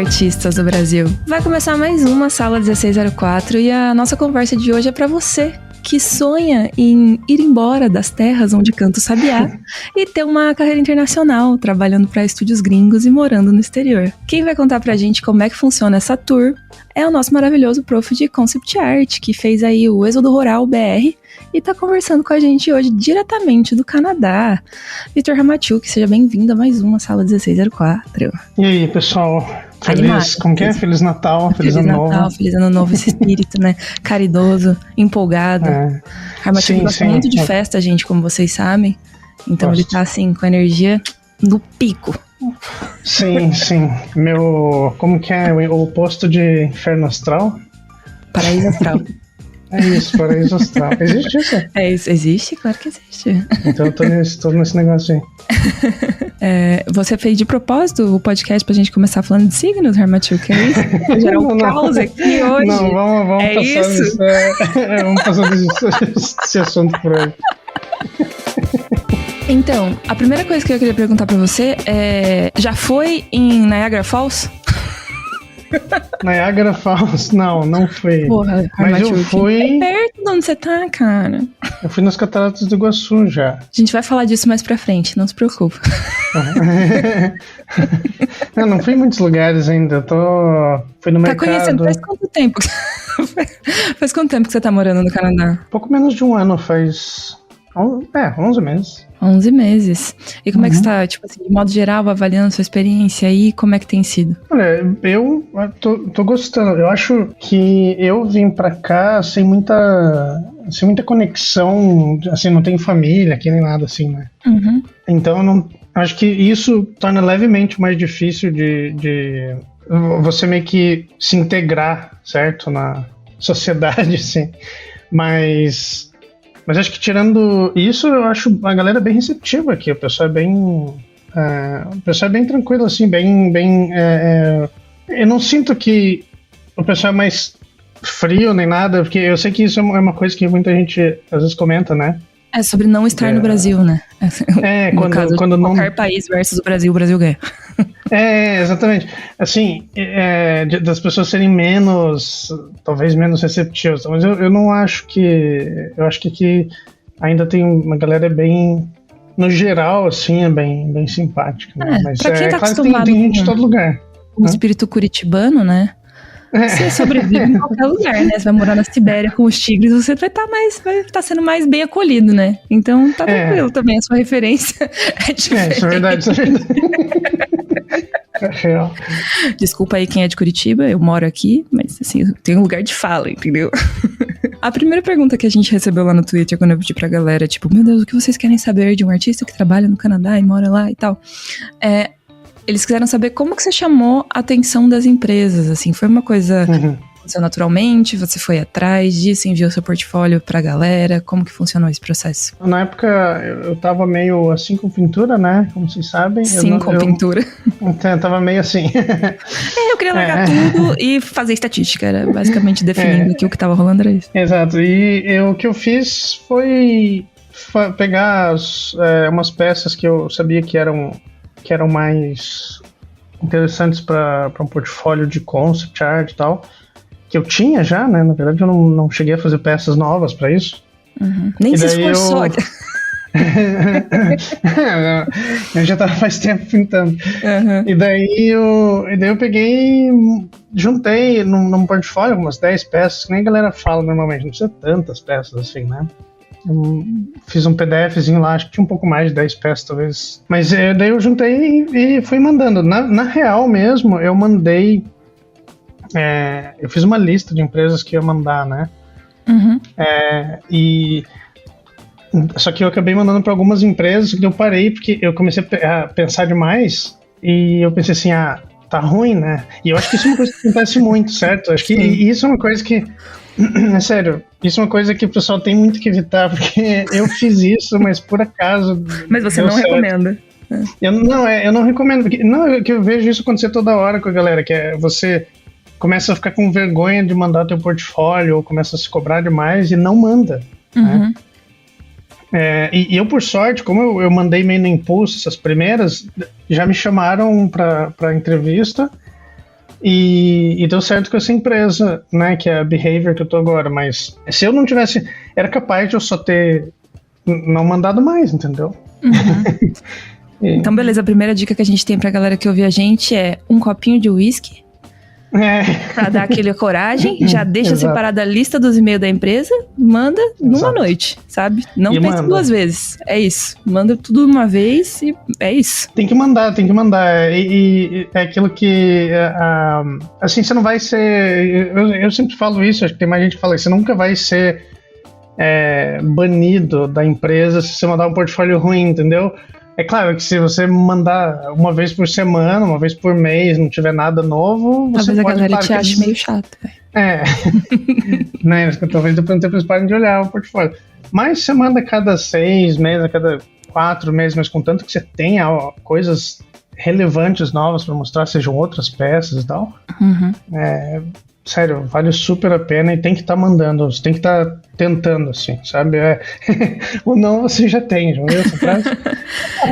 artistas do Brasil. Vai começar mais uma Sala 1604 e a nossa conversa de hoje é para você que sonha em ir embora das terras onde canta o sabiá e ter uma carreira internacional, trabalhando para estúdios gringos e morando no exterior. Quem vai contar pra gente como é que funciona essa tour é o nosso maravilhoso prof de Concept Art, que fez aí o Êxodo Rural BR e tá conversando com a gente hoje diretamente do Canadá. Vitor Ramachuk, seja bem-vindo a mais uma Sala 1604. E aí, pessoal? Feliz, como que é? Feliz Natal, feliz Ano Novo. Feliz Ano Novo, esse espírito, né? Caridoso, empolgado. Ramachuk gosta muito de festa, gente, como vocês sabem. Então ele tá assim, com a energia no pico. Sim. Como que é o oposto de Inferno Astral? Paraíso Astral. É isso, Paraíso Astral. Existe isso? É isso, existe? Claro que existe. Então eu tô nesse negócio aí. Você fez de propósito o podcast pra gente começar falando de signos, Ramachuk? É isso? Gerar um caos aqui hoje? Não, vamos passar esse assunto por aí. Então, a primeira coisa que eu queria perguntar pra você é... Já foi em Niagara Falls? Niagara Falls? Não fui. Porra, mas eu fui... É perto de onde você tá, cara. Eu fui nas Cataratas do Iguaçu já. A gente vai falar disso mais pra frente, não se preocupa. Não fui em muitos lugares ainda. Fui no mercado. Tá conhecendo faz quanto tempo? Faz quanto tempo que você tá morando no Canadá? Pouco menos de um ano, faz... 11 meses. 11 meses. E como é que você tá, tipo assim, de modo geral, avaliando sua experiência aí, como é que tem sido? Olha, eu tô gostando. Eu acho que eu vim pra cá sem muita conexão, assim, não tenho família aqui nem nada assim, né? Uhum. Então, acho que isso torna levemente mais difícil de você meio que se integrar, certo? Na sociedade, assim. Mas acho que tirando isso, eu acho a galera bem receptiva aqui. O pessoal é bem tranquilo, assim, eu não sinto que o pessoal é mais frio nem nada, porque eu sei que isso é uma coisa que muita gente às vezes comenta, né? É sobre não estar no Brasil, né? No caso, quando qualquer país versus o Brasil ganha. Exatamente. Assim, das pessoas serem talvez menos receptivas, mas eu não acho que... Eu acho que aqui ainda tem uma galera bem... No geral, assim, é bem simpática, né? Mas pra quem tá claro que acostumado tem gente de todo lugar. O espírito curitibano, né? Você sobrevive em qualquer lugar, né? Você vai morar na Sibéria com os tigres, você vai estar sendo mais bem acolhido, né? Então tá tranquilo também, a sua referência é diferente. Isso é verdade. É real. Desculpa aí quem é de Curitiba, eu moro aqui, mas assim, tem um lugar de fala, entendeu? A primeira pergunta que a gente recebeu lá no Twitter, quando eu pedi pra galera, tipo, meu Deus, o que vocês querem saber de um artista que trabalha no Canadá e mora lá e tal? Eles quiseram saber como que você chamou a atenção das empresas, assim, foi uma coisa que aconteceu naturalmente, você foi atrás disso, enviou seu portfólio pra galera, como que funcionou esse processo? Na época, eu tava meio assim com pintura, né, como vocês sabem. Pintura. Então, eu tava meio assim. Eu queria largar tudo e fazer estatística, era basicamente definindo aqui o que tava rolando, era isso. Exato, e o que eu fiz foi pegar umas peças que eu sabia que eram mais interessantes para um portfólio de concept art e tal, que eu tinha já, né? Na verdade, eu não cheguei a fazer peças novas para isso. Nem se esforçou. Eu já tava faz tempo pintando. E daí eu peguei, juntei num portfólio umas 10 peças, que nem a galera fala normalmente, não precisa tantas peças assim, né? Eu fiz um PDFzinho lá, acho que tinha um pouco mais de 10 peças talvez. Mas daí eu juntei e fui mandando. Na real mesmo, eu mandei... eu fiz uma lista de empresas que ia mandar, né? Só que eu acabei mandando para algumas empresas que eu parei porque eu comecei a pensar demais e eu pensei assim, tá ruim, né? E eu acho que isso é uma coisa que acontece muito, certo? Acho que isso é uma coisa que... É sério, isso é uma coisa que o pessoal tem muito que evitar, porque eu fiz isso, mas por acaso... Mas você não recomenda? Eu não recomendo, porque que eu vejo isso acontecer toda hora com a galera, que você começa a ficar com vergonha de mandar teu portfólio, ou começa a se cobrar demais e não manda, né? E eu, por sorte, como eu mandei meio no impulso essas primeiras, já me chamaram pra entrevista. E deu certo com essa empresa, né, que é a Behavior que eu tô agora, mas se eu não tivesse, era capaz de eu só ter não mandado mais, entendeu? Uhum. Então, beleza, a primeira dica que a gente tem pra galera que ouve a gente é um copinho de uísque. Pra dar aquele coragem, já deixa separada a lista dos e-mails da empresa, manda numa noite, sabe? Não pense duas vezes, é isso. Manda tudo uma vez e é isso. Tem que mandar. E é aquilo que, assim, você não vai ser... Eu sempre falo isso, acho que tem mais gente que fala isso, você nunca vai ser banido da empresa se você mandar um portfólio ruim, entendeu? É claro que se você mandar uma vez por semana, uma vez por mês, não tiver nada novo, você talvez pode... a galera te ache meio chato. Né? Talvez depois eles parem de olhar o portfólio. Mas você manda a cada 6 meses, a cada 4 meses, mas contanto que você tenha coisas relevantes novas para mostrar, sejam outras peças e tal. Uhum. Sério, vale super a pena e tem que estar mandando, você tem que estar tentando, assim, sabe? O não você já tem, já viu essa frase?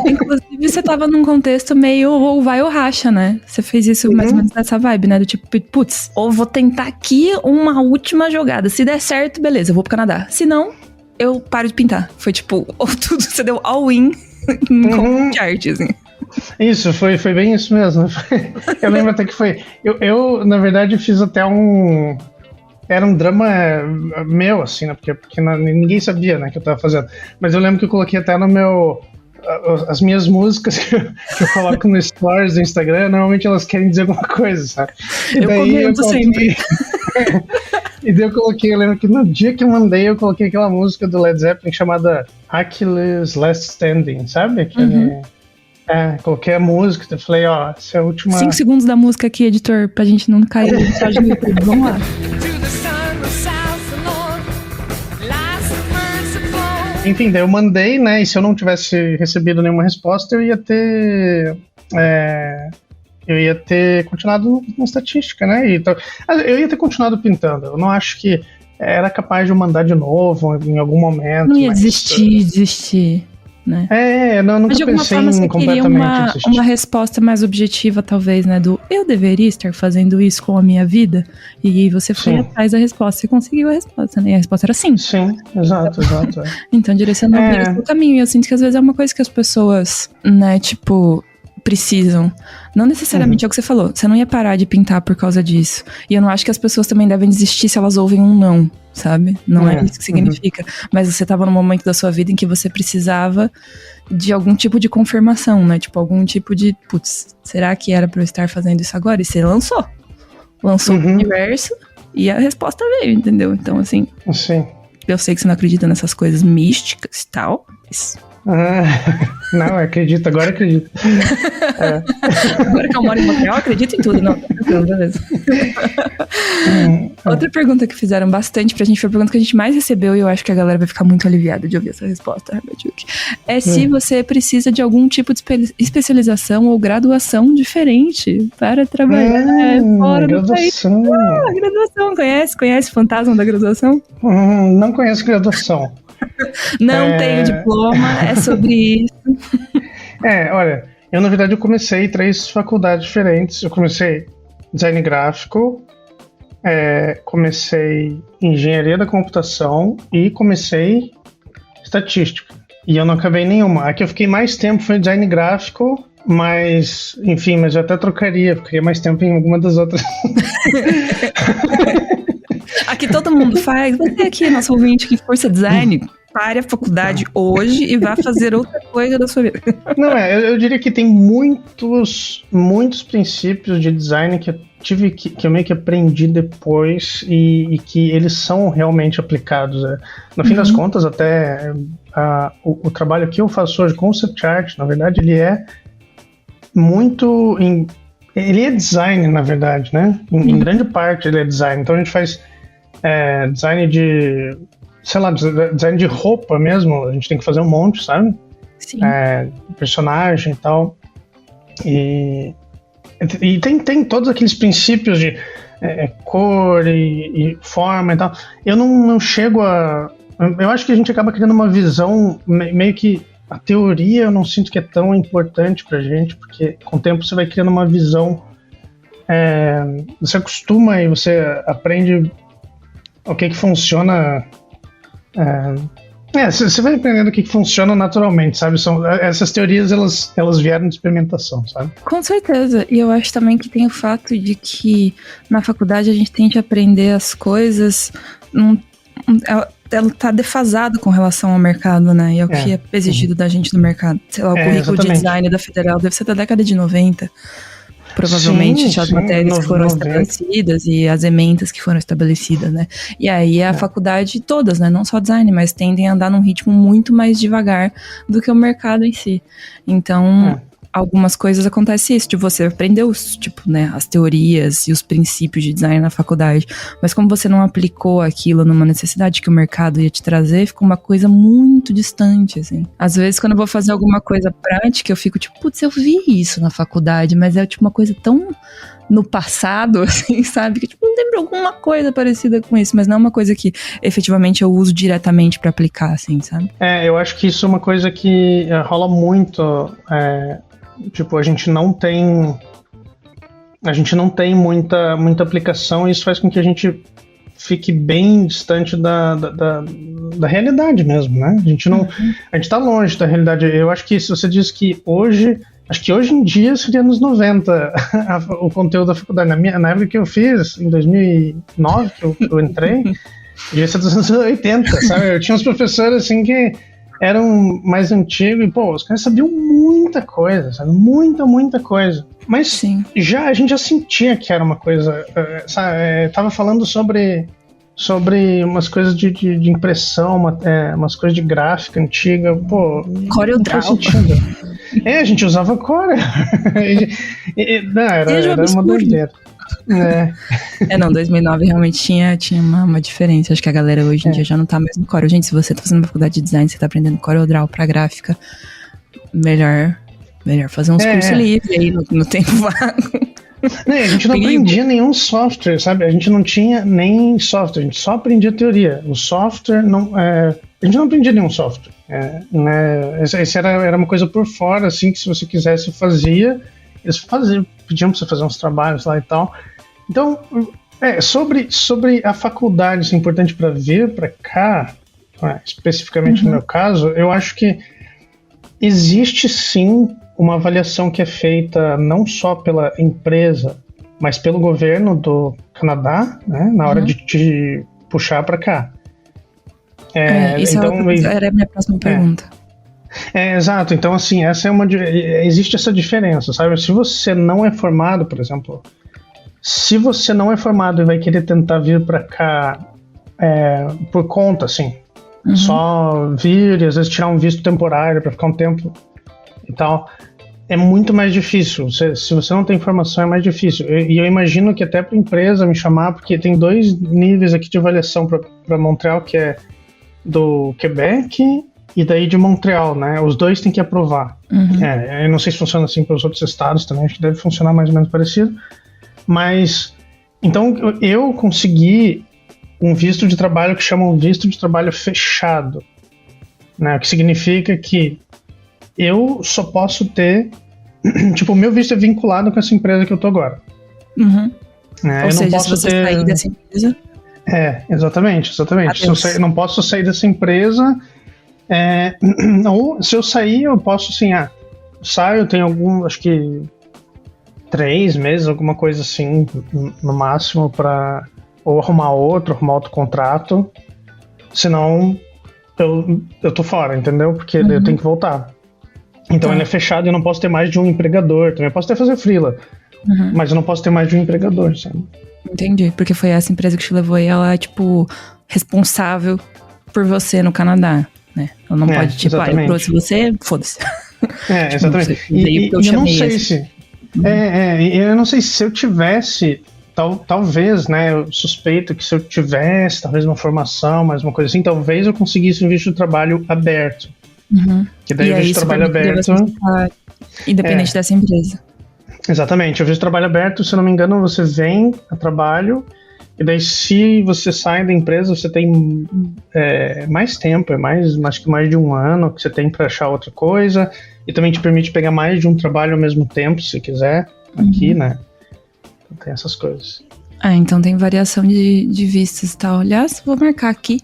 Inclusive, você tava num contexto meio ou vai ou racha, né? Você fez isso mais ou menos nessa vibe, né? Do tipo, putz, ou vou tentar aqui uma última jogada. Se der certo, beleza, eu vou pro Canadá. Se não, eu paro de pintar. Foi tipo, ou tudo, você deu all-in com arte, assim. Isso, foi bem isso mesmo. Eu lembro até que foi... Eu na verdade, fiz até era um drama meu, assim, né? Porque ninguém sabia, né, que eu tava fazendo. Mas eu lembro que eu coloquei até no meu... As minhas músicas que eu coloco no stories do Instagram, normalmente elas querem dizer alguma coisa, sabe? Eu comento sempre. E daí eu lembro que no dia que eu mandei, eu coloquei aquela música do Led Zeppelin chamada Achilles Last Standing, sabe? Aquele... coloquei a música, eu falei, essa é a última... 5 segundos da música aqui, editor, pra gente não cair no mensagem do YouTube. Vamos lá. Enfim, daí eu mandei, né, e se eu não tivesse recebido nenhuma resposta, eu ia ter continuado na estatística, né, eu ia ter continuado pintando. Eu não acho que era capaz de eu mandar de novo em algum momento. Não ia desistir. Né? Não, nunca mas de alguma pensei forma você completamente queria uma resposta mais objetiva, talvez, né? Do eu deveria estar fazendo isso com a minha vida? E você foi atrás da resposta, você conseguiu a resposta, né? E a resposta era sim. Sim, exato. Então, direcionou o caminho. E eu sinto que às vezes é uma coisa que as pessoas, né, tipo, precisam. Não necessariamente é o que você falou. Você não ia parar de pintar por causa disso. E eu não acho que as pessoas também devem desistir se elas ouvem um não, sabe? Não é isso que significa. Mas você tava num momento da sua vida em que você precisava de algum tipo de confirmação, né? Tipo, algum tipo de, putz, será que era pra eu estar fazendo isso agora? E você lançou o universo e a resposta veio, entendeu? Então, assim, eu sei que você não acredita nessas coisas místicas e tal, mas... não, acredito. Agora que eu moro em Montreal, acredito em tudo. Não, beleza. Outra pergunta que fizeram bastante pra gente, foi a pergunta que a gente mais recebeu, e eu acho que a galera vai ficar muito aliviada de ouvir essa resposta, se você precisa de algum tipo de especialização ou graduação diferente para trabalhar fora do país. Graduação, conhece o fantasma da graduação? Não conheço graduação. Não tenho diploma, é sobre isso. Olha, eu na verdade eu comecei 3 faculdades diferentes. Eu comecei design gráfico, comecei engenharia da computação e comecei estatística. E eu não acabei nenhuma. A que eu fiquei mais tempo foi design gráfico, mas eu até trocaria, ficaria mais tempo em alguma das outras. Aqui todo mundo faz. Você aqui, nosso ouvinte que cursa design, pare a faculdade hoje e vá fazer outra coisa da sua vida. Não, eu diria que tem muitos princípios de design que eu tive que eu meio que aprendi depois e que eles são realmente aplicados. No fim das contas, até o trabalho que eu faço hoje, concept art, na verdade, ele é muito... Ele é design, na verdade, né? Em grande parte ele é design. Então a gente faz design de... sei lá, design de roupa mesmo. A gente tem que fazer um monte, sabe? Sim. Personagem e tal. E tem todos aqueles princípios de cor e forma e tal. Eu não chego a... Eu acho que a gente acaba criando uma visão meio que... A teoria eu não sinto que é tão importante pra gente, porque com o tempo você vai criando uma visão você acostuma e você aprende o que funciona. Você vai aprendendo o que funciona naturalmente, sabe? Essas teorias, elas vieram de experimentação, sabe? Com certeza. E eu acho também que tem o fato de que na faculdade a gente tende a aprender as coisas... Ela tá defasado com relação ao mercado, né? E ao que é exigido da gente no mercado. Sei lá, o currículo de design da Federal deve ser da década de 90. Provavelmente as matérias que foram estabelecidas e as ementas que foram estabelecidas, né? E aí a faculdade todas, né? Não só design, mas tendem a andar num ritmo muito mais devagar do que o mercado em si. Então, algumas coisas acontecem isso, de você aprender as teorias e os princípios de design na faculdade, mas como você não aplicou aquilo numa necessidade que o mercado ia te trazer, ficou uma coisa muito distante, assim. Às vezes, quando eu vou fazer alguma coisa prática, eu fico tipo, putz, eu vi isso na faculdade, mas é tipo uma coisa tão no passado, assim, sabe? Que tipo, não lembro alguma coisa parecida com isso, mas não é uma coisa que efetivamente eu uso diretamente pra aplicar, assim, sabe? Eu acho que isso é uma coisa que rola muito... Tipo, a gente não tem muita aplicação, e isso faz com que a gente fique bem distante da realidade mesmo, né? A gente tá longe da realidade. Eu acho que se você diz que hoje em dia seria nos 90 o conteúdo da faculdade. Na época que eu fiz, em 2009, que eu entrei, devia ser dos anos 80, sabe? Eu tinha uns professores assim que eram mais antigos e, os caras sabiam muita coisa, sabe? Muita coisa. Mas a gente já sentia que era uma coisa, sabe? Tava falando sobre umas coisas de impressão, umas coisas de gráfica antiga, CorelDRAW. A gente usava Corel. Era uma doideira. 2009 realmente tinha uma diferença. Acho que a galera hoje em dia já não tá mais no Corel. Gente, se você tá fazendo uma faculdade de design, você tá aprendendo CorelDRAW pra gráfica, melhor fazer uns cursos livres aí no tempo vago. A gente não aprendia nenhum software, sabe? A gente não tinha nem software, a gente só aprendia teoria. O software a gente não aprendia nenhum software. Esse era uma coisa por fora, assim, que se você quisesse fazia. Eles pediam pra você fazer uns trabalhos lá e tal. Então, sobre a faculdade, isso é importante para vir para cá, especificamente no meu caso, eu acho que existe sim uma avaliação que é feita não só pela empresa, mas pelo governo do Canadá, né, na hora de te puxar para cá. Então, era a minha próxima pergunta. Exato. Então, assim, existe essa diferença, sabe? Se você não é formado, por exemplo, se você não é formado e vai querer tentar vir para cá por conta, assim, só vir e às vezes tirar um visto temporário para ficar um tempo e tal, é muito mais difícil. Se você não tem formação, é mais difícil. E eu imagino que até para a empresa me chamar, porque tem 2 níveis aqui de avaliação para Montreal, que é do Quebec e daí de Montreal, né? Os 2 têm que aprovar. Eu não sei se funciona assim para os outros estados também, acho que deve funcionar mais ou menos parecido. Mas, então, eu consegui um visto de trabalho que chamam visto de trabalho fechado, né? O que significa que eu só posso ter... Tipo, o meu visto é vinculado com essa empresa que eu tô agora. Ou seja, se você sair dessa empresa... Exatamente. Eu não posso sair dessa empresa... ou se eu sair, eu posso assim, saio, tenho acho que 3 meses, alguma coisa assim, no máximo, para ou arrumar outro contrato, senão eu tô fora, entendeu? Porque eu tenho que voltar. Então ele é fechado e eu não posso ter mais de um empregador, também eu posso até fazer freela, mas eu não posso ter mais de um empregador, sabe? Entendi, porque foi essa empresa que te levou e ela é, tipo, responsável por você no Canadá. Né? Ela não pode, tipo, eu trouxe você, foda-se. Exatamente. E eu não sei se... eu não sei se eu tivesse... Talvez, né? Eu suspeito que se eu tivesse, talvez uma formação, mais uma coisa assim, talvez eu conseguisse um visto de trabalho aberto. Que daí o visto de trabalho aberto... Independente dessa empresa. Exatamente. O visto de trabalho aberto, se eu não me engano, você vem a trabalho... E daí, se você sai da empresa, você tem mais tempo, acho que mais de 1 ano que você tem para achar outra coisa, e também te permite pegar mais de um trabalho ao mesmo tempo, se quiser, aqui, né? Então tem essas coisas. Então tem variação de vistos e tal. Aliás, vou marcar aqui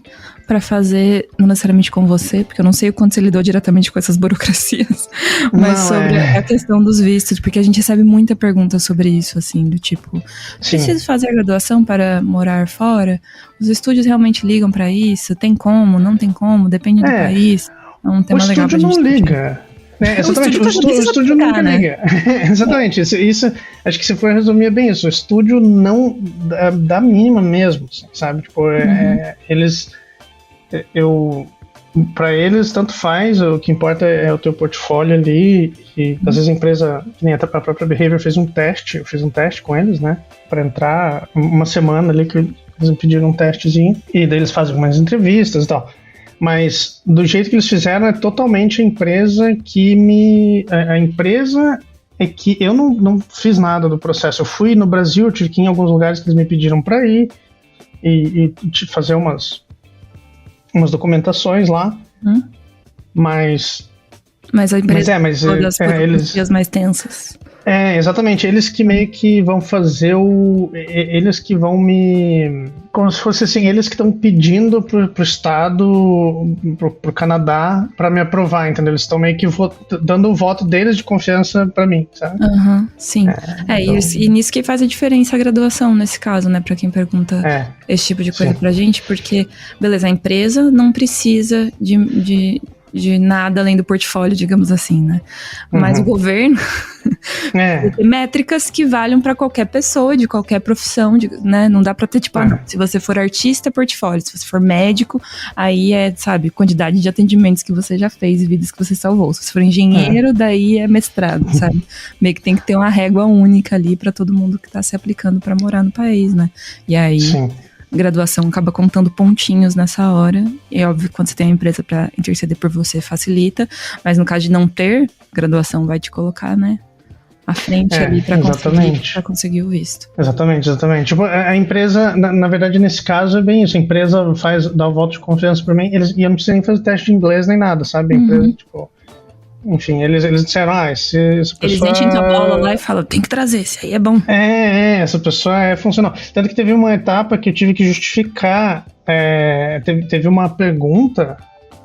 pra fazer, não necessariamente com você, porque eu não sei o quanto você lidou diretamente com essas burocracias, mas sobre a questão dos vistos, porque a gente recebe muita pergunta sobre isso, assim, do tipo, preciso fazer a graduação para morar fora? Os estúdios realmente ligam pra isso? Tem como? Não tem como? Depende do país? É um tema legal pra gente. O estúdio não liga. Exatamente, o estúdio nunca liga. Exatamente, isso acho que se for resumir bem isso, o estúdio não dá mínima mesmo, sabe? Tipo, pra eles tanto faz, o que importa é o teu portfólio ali, e às vezes a empresa, que nem a própria Behavior eu fiz um teste com eles, né, pra entrar uma semana ali que eles me pediram um testezinho, e daí eles fazem algumas entrevistas e tal. Mas do jeito que eles fizeram é totalmente a empresa que a empresa é que eu não fiz nada do processo. Eu fui no Brasil, eu tive que ir em alguns lugares que eles me pediram para ir e fazer umas documentações lá. Mas a empresa todas as mais tensas. Exatamente, eles que meio que vão fazer eles que vão como se fosse assim, eles que estão pedindo pro estado, pro Canadá, para me aprovar, entendeu? Eles estão meio que dando o voto deles de confiança para mim, sabe? Sim. Então... E nisso que faz a diferença a graduação, nesse caso, né? Pra quem pergunta esse tipo de coisa pra gente, porque, beleza, a empresa não precisa de nada além do portfólio, digamos assim, né? Mas o governo tem métricas que valham para qualquer pessoa, de qualquer profissão, né? Não dá para ter, tipo, se você for artista, é portfólio. Se você for médico, aí sabe, quantidade de atendimentos que você já fez e vidas que você salvou. Se você for engenheiro, daí é mestrado, sabe? Meio que tem que ter uma régua única ali para todo mundo que tá se aplicando para morar no país, né? E aí... Sim. Graduação acaba contando pontinhos nessa hora. É óbvio que quando você tem a empresa para interceder por você, facilita. Mas no caso de não ter, graduação vai te colocar, né, à frente ali para conseguir o visto. Exatamente. Tipo, a empresa, na verdade, nesse caso é bem isso. A empresa dá o voto de confiança para mim. E eu não preciso nem fazer teste de inglês nem nada, sabe? A empresa, tipo... Enfim, eles disseram, essa pessoa... Eles enchem a bola lá e falam, tem que trazer, esse aí é bom. Essa pessoa é funcional. Tanto que teve uma etapa que eu tive que justificar, teve uma pergunta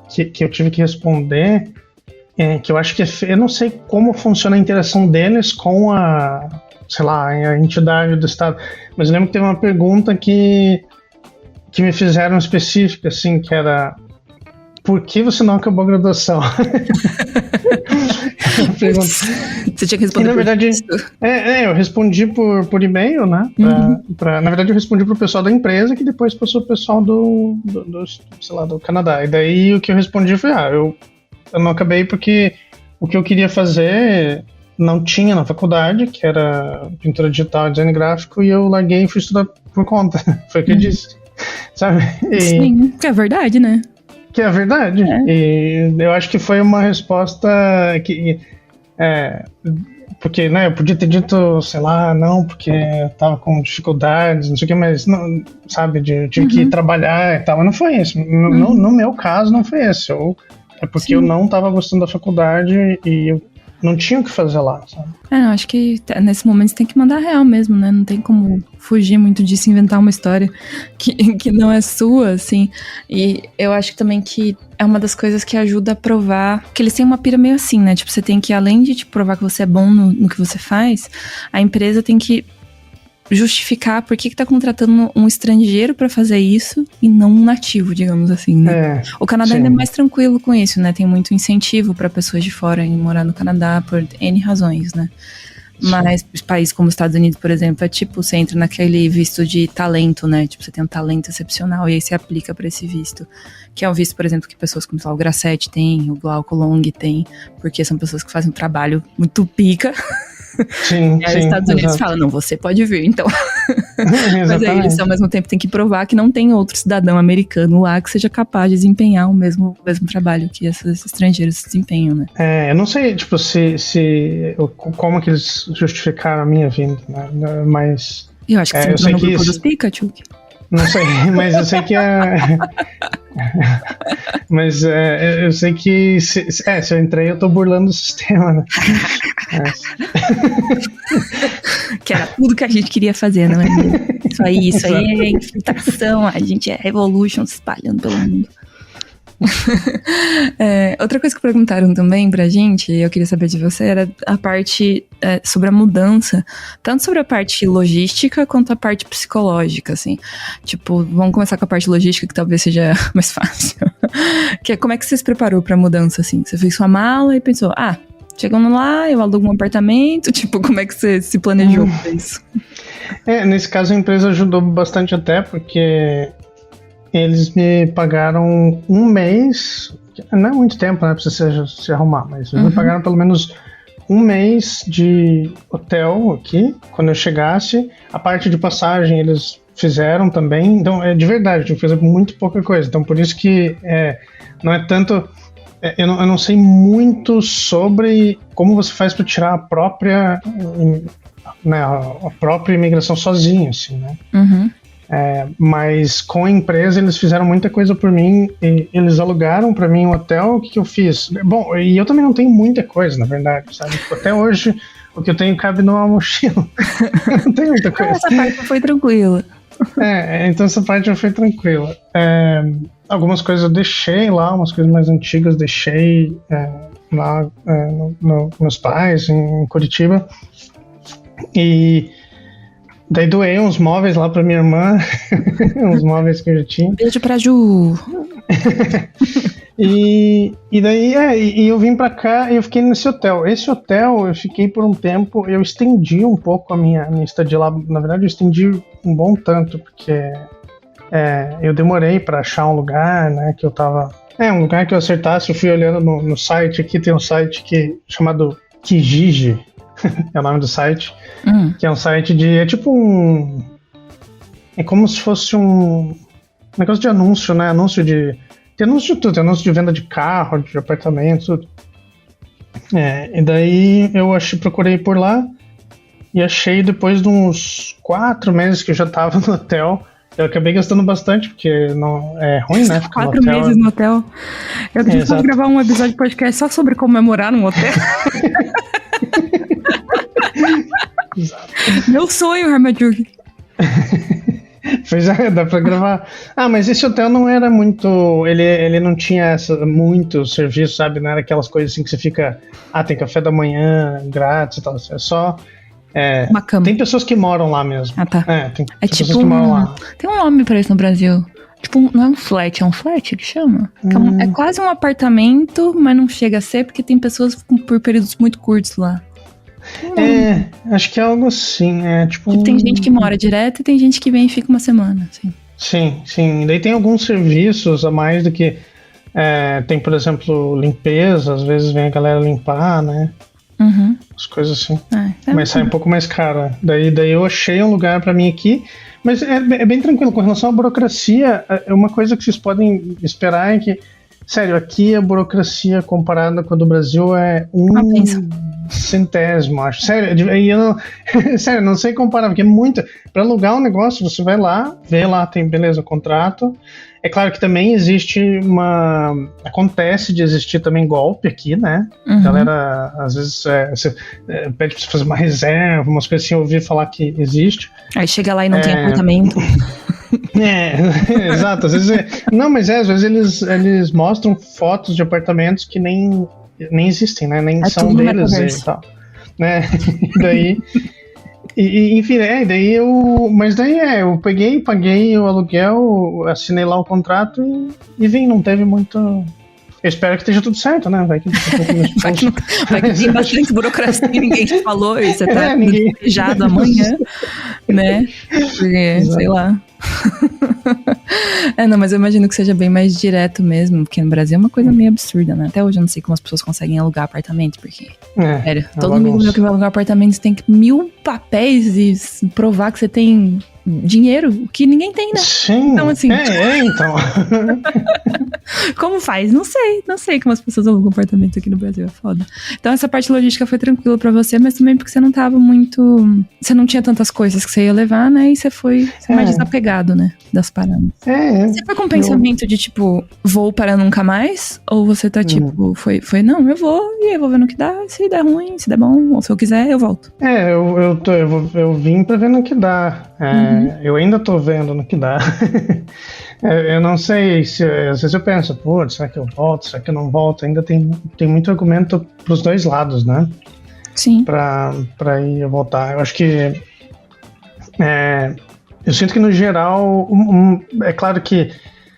que eu tive que responder, que eu acho que eu não sei como funciona a interação deles com a entidade do Estado, mas eu lembro que teve uma pergunta que me fizeram específica, assim, que era... Por que você não acabou a graduação? Você tinha que responder. Na verdade, eu respondi por e-mail, né? Na verdade, eu respondi pro pessoal da empresa, que depois passou pro pessoal do Canadá. E daí o que eu respondi foi: eu não acabei porque o que eu queria fazer não tinha na faculdade, que era pintura digital e design gráfico, e eu larguei e fui estudar por conta. Foi o que eu disse. Sabe? Sim, que é verdade, né? Que é verdade. E eu acho que foi uma resposta que... porque, né, eu podia ter dito, não, porque eu tava com dificuldades, não sei o que, mas, não, sabe, tive que trabalhar e tal, mas não foi isso. No meu caso, não foi esse. É porque eu não tava gostando da faculdade e eu não tinha o que fazer lá, sabe? Eu acho que nesse momento você tem que mandar real mesmo, né? Não tem como fugir muito disso, inventar uma história que não é sua, assim. E eu acho também que é uma das coisas que ajuda a provar, que eles têm uma pira meio assim, né? Tipo, você tem que, além de provar que você é bom no que você faz, a empresa tem que justificar por que tá contratando um estrangeiro pra fazer isso e não um nativo, digamos assim, né? O Canadá ainda é mais tranquilo com isso, né? Tem muito incentivo pra pessoas de fora em morar no Canadá por N razões, né? Mas países como os Estados Unidos, por exemplo, é tipo, você entra naquele visto de talento, né? Tipo, você tem um talento excepcional e aí você aplica pra esse visto. Que é um visto, por exemplo, que pessoas como o Grassetti tem, o Glauco Long tem, porque são pessoas que fazem um trabalho muito pica. Sim, e aí os Estados Unidos falam, não, você pode vir, então. Mas aí eles, ao mesmo tempo, têm que provar que não tem outro cidadão americano lá que seja capaz de desempenhar o mesmo trabalho que esses estrangeiros desempenham, né? Eu não sei, tipo, como que eles justificaram a minha vinda, né? Mas... Eu acho que você entrou no grupo dos Pikachu. Não sei, mas eu sei que mas eu sei que se eu entrei, eu tô burlando o sistema, né? Que era tudo que a gente queria fazer, não é? Isso aí é infiltração, a gente é Revolution se espalhando pelo mundo. Outra coisa que perguntaram também pra gente, eu queria saber de você, era a parte sobre a mudança, tanto sobre a parte logística quanto a parte psicológica, assim. Tipo, vamos começar com a parte logística, que talvez seja mais fácil. Que é como é que você se preparou pra mudança, assim? Você fez sua mala e pensou, chegando lá, eu alugo um apartamento, tipo, como é que você se planejou pra isso? Nesse caso a empresa ajudou bastante até, porque eles me pagaram um mês, não é muito tempo, né, pra você se arrumar, mas eles me pagaram pelo menos um mês de hotel aqui, quando eu chegasse. A parte de passagem eles fizeram também, então de verdade, eu fiz muito pouca coisa, então por isso que não é tanto... Eu não sei muito sobre como você faz para tirar a própria imigração sozinho, assim, né? Mas com a empresa eles fizeram muita coisa por mim, e eles alugaram para mim um hotel. O que eu fiz? Bom, e eu também não tenho muita coisa, na verdade, sabe? Até hoje o que eu tenho cabe numa mochila. Não tem muita coisa. Essa parte foi tranquila. Então essa parte já foi tranquila. Algumas coisas eu deixei lá, umas coisas mais antigas deixei lá meus pais em Curitiba, e daí doei uns móveis lá pra minha irmã, uns móveis que eu já tinha. Beijo pra Ju! E daí eu vim pra cá e eu fiquei nesse hotel. Esse hotel eu fiquei por um tempo, eu estendi um pouco a minha estadia lá. Na verdade eu estendi um bom tanto, porque eu demorei pra achar um lugar, né, que eu tava... um lugar que eu acertasse. Eu fui olhando no site aqui, tem um site chamado Kijiji, é o nome do site, que é um site de... É como se fosse um negócio de anúncio, né, tem anúncio de tudo, tem anúncio de venda de carro, de apartamento, tudo. E daí eu procurei por lá e achei, depois de uns 4 meses que eu já tava no hotel. Eu acabei gastando bastante, porque não é ruim, né? 4 meses no hotel. Eu acredito que gravar um episódio de podcast só sobre como é morar num hotel. Meu sonho, Hermadjug. Pois dá pra gravar. Mas esse hotel não era muito... Ele não tinha muito serviço, sabe? Não era aquelas coisas assim que você fica... tem café da manhã grátis e tal. É só... uma cama. Tem pessoas que moram lá mesmo. Tá. Tem pessoas tipo que moram lá. Tem um nome pra isso no Brasil. Tipo, não é um flat, é um flat que chama? É quase um apartamento, mas não chega a ser, porque tem pessoas por períodos muito curtos lá. Acho que é algo assim. Que tem gente que mora direto e tem gente que vem e fica uma semana, assim. Sim. Daí tem alguns serviços a mais do que... tem, por exemplo, limpeza. Às vezes vem a galera limpar, né? As coisas assim. Mas sai um pouco mais caro. Daí eu achei um lugar pra mim aqui. Mas é bem tranquilo. Com relação à burocracia, uma coisa que vocês podem esperar é que, sério, aqui a burocracia comparada com a do Brasil é centésimo, acho. Sério, eu não sei comparar, porque é muito. Pra alugar um negócio, você vai lá, vê lá, tem, beleza, contrato. É claro que também acontece de existir também golpe aqui, né? A galera, às vezes, você pede pra você fazer uma reserva, umas coisas assim, eu ouvi falar que existe. Aí chega lá e não tem apartamento. Exato, às vezes... Não, mas às vezes eles mostram fotos de apartamentos que nem existem, né? Nem são deles e tal. Né? Daí... enfim, eu paguei o aluguel, assinei lá o contrato e vim, não teve muito... Eu espero que esteja tudo certo, né? Vai que tem bastante burocracia e ninguém te falou, e você tá despejado amanhã, né? Porque, sei lá. Não, mas eu imagino que seja bem mais direto mesmo, porque no Brasil é uma coisa meio absurda, né? Até hoje eu não sei como as pessoas conseguem alugar apartamento, porque, sério, todo amigo meu que vai alugar apartamento tem 1000 papéis e provar que você tem dinheiro, que ninguém tem, né? Sim, então, assim, então. Como faz? Não sei como as pessoas alugam apartamento aqui no Brasil, é foda. Então essa parte logística foi tranquila pra você, mas também porque você não tava muito... Você não tinha tantas coisas que você ia levar, né? E você foi mais desapegado, né? Das paradas. Você foi com um pensamento de, tipo, vou para nunca mais? Ou você tá, tipo, foi não, eu vou e eu vou ver no que dá. Se der ruim, se der bom, ou se eu quiser, eu volto. Eu vim pra ver no que dá. Eu ainda tô vendo no que dá. Eu não sei se... Às vezes eu penso, putz, será que eu volto? Será que eu não volto? Ainda tem muito argumento pros dois lados, né? Sim. Pra ir e voltar. Eu acho que... eu sinto que, no geral, é claro que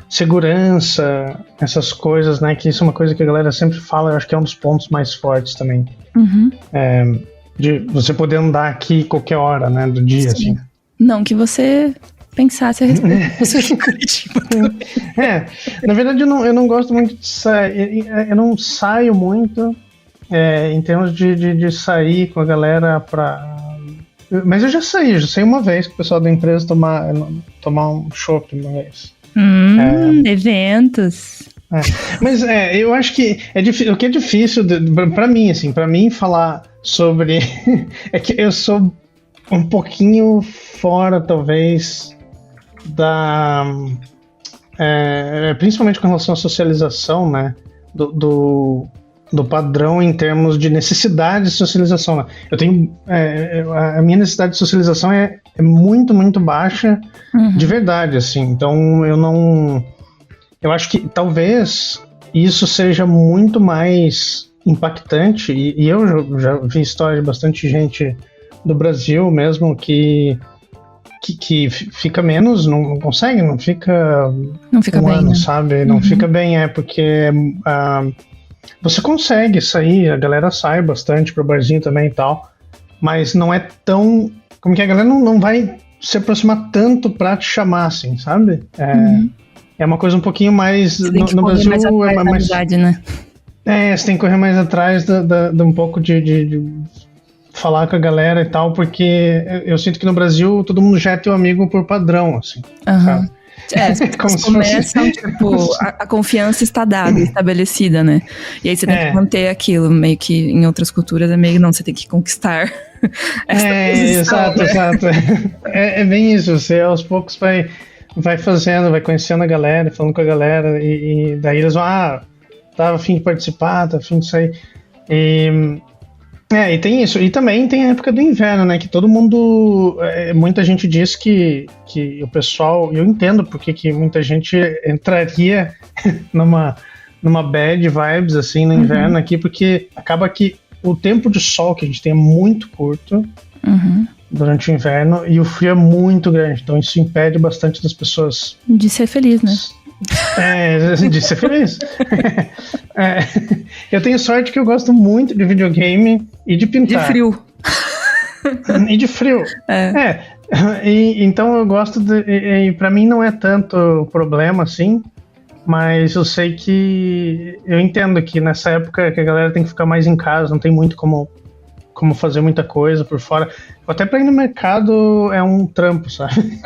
segurança, essas coisas, né? Que isso é uma coisa que a galera sempre fala, eu acho que é um dos pontos mais fortes também. De você poder andar aqui qualquer hora, né? Do dia, assim. Não que você... pensasse a respeito de Curitiba. Na verdade eu não gosto muito de sair, eu não saio muito em termos de sair com a galera mas eu já saí uma vez com o pessoal da empresa tomar um chopp uma vez. Eventos. Mas eu acho que o que é difícil pra mim, assim, pra mim falar sobre é que eu sou um pouquinho fora, talvez, principalmente com relação à socialização, né, do padrão em termos de necessidade de socialização, né? Eu tenho a minha necessidade de socialização é muito, muito baixa, de verdade, assim. Então eu acho que talvez isso seja muito mais impactante, e eu já vi história de bastante gente do Brasil mesmo que fica menos, não consegue, não fica bem, ano, né? sabe? Não fica bem, porque você consegue sair, a galera sai bastante pro barzinho também e tal, mas não é tão... Como que a galera não vai se aproximar tanto pra te chamar, assim, sabe? É uma coisa um pouquinho mais... No Brasil mais é mais... amizade, né? Você tem que correr mais atrás de um pouco de falar com a galera e tal, porque eu sinto que no Brasil todo mundo já é teu amigo por padrão, assim. Sabe? Como começam, tipo, a confiança está dada, estabelecida, né? E aí você tem que manter aquilo, meio que em outras culturas é meio, não, você tem que conquistar essa posição, exato. É bem isso, você aos poucos vai fazendo, vai conhecendo a galera, falando com a galera, e daí eles vão, tava a fim de participar, tá a fim de sair. E tem isso, e também tem a época do inverno, né, que todo mundo, muita gente diz que o pessoal, eu entendo porque que muita gente entraria numa bad vibes, assim, no inverno aqui, porque acaba que o tempo de sol que a gente tem é muito curto durante o inverno, e o frio é muito grande, então isso impede bastante das pessoas... De ser feliz, né? De ser feliz. Eu tenho sorte que eu gosto muito de videogame e de pintar. De frio. E de frio. Então eu gosto e pra mim não é tanto problema assim, mas eu sei que eu entendo que nessa época que a galera tem que ficar mais em casa, não tem muito como fazer muita coisa por fora. Até pra ir no mercado é um trampo, sabe?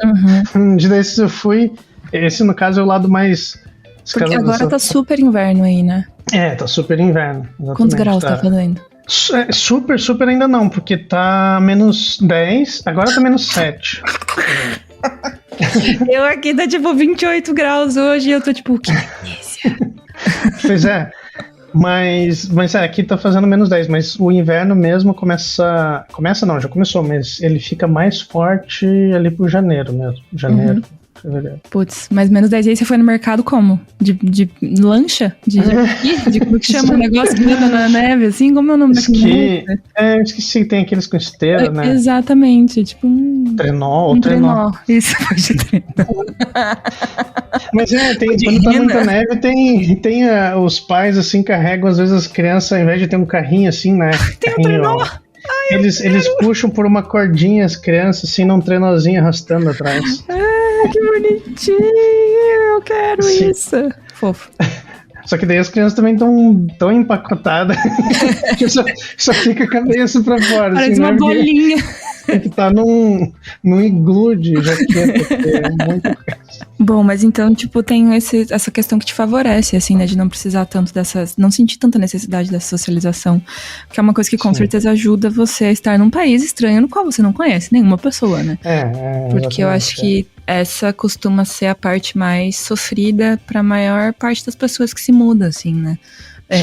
Um dia desses eu fui. Esse, no caso, é o lado mais... Porque agora tá super inverno aí, né? Tá super inverno. Quantos graus tá fazendo? Super ainda não, porque tá menos 10, agora tá menos 7. Eu aqui tá tipo 28 graus hoje e eu tô tipo, que delícia. Pois é. Mas aqui tá fazendo menos 10, mas o inverno mesmo começa não, já começou, mas ele fica mais forte ali pro janeiro mesmo. Janeiro. Putz, mas menos 10 aí você foi no mercado como? De lancha? De como que chama o negócio que anda na neve, assim? Como é o nome daquele? Eu esqueci, tem aqueles com esteira, né? Exatamente, tipo trenó. Isso, foi de trenó. Mas quando tá muita neve, tem os pais, assim, carregam às vezes as crianças, ao invés de ter um carrinho assim, né? Tem um trenó! Eles puxam por uma cordinha as crianças, assim, num trenózinho arrastando atrás. Que bonitinho! Eu quero isso! Fofo. Só que daí as crianças também estão tão empacotadas que só fica a cabeça pra fora. Parece assim, uma bolinha. tem que estar num iglu de jaqueta, porque é muito... Bom, mas então, tipo, tem essa questão que te favorece, assim, né, de não precisar tanto não sentir tanta necessidade dessa socialização, que é uma coisa que com certeza ajuda você a estar num país estranho no qual você não conhece nenhuma pessoa, né? Porque eu acho que essa costuma ser a parte mais sofrida para a maior parte das pessoas que se mudam, assim, né?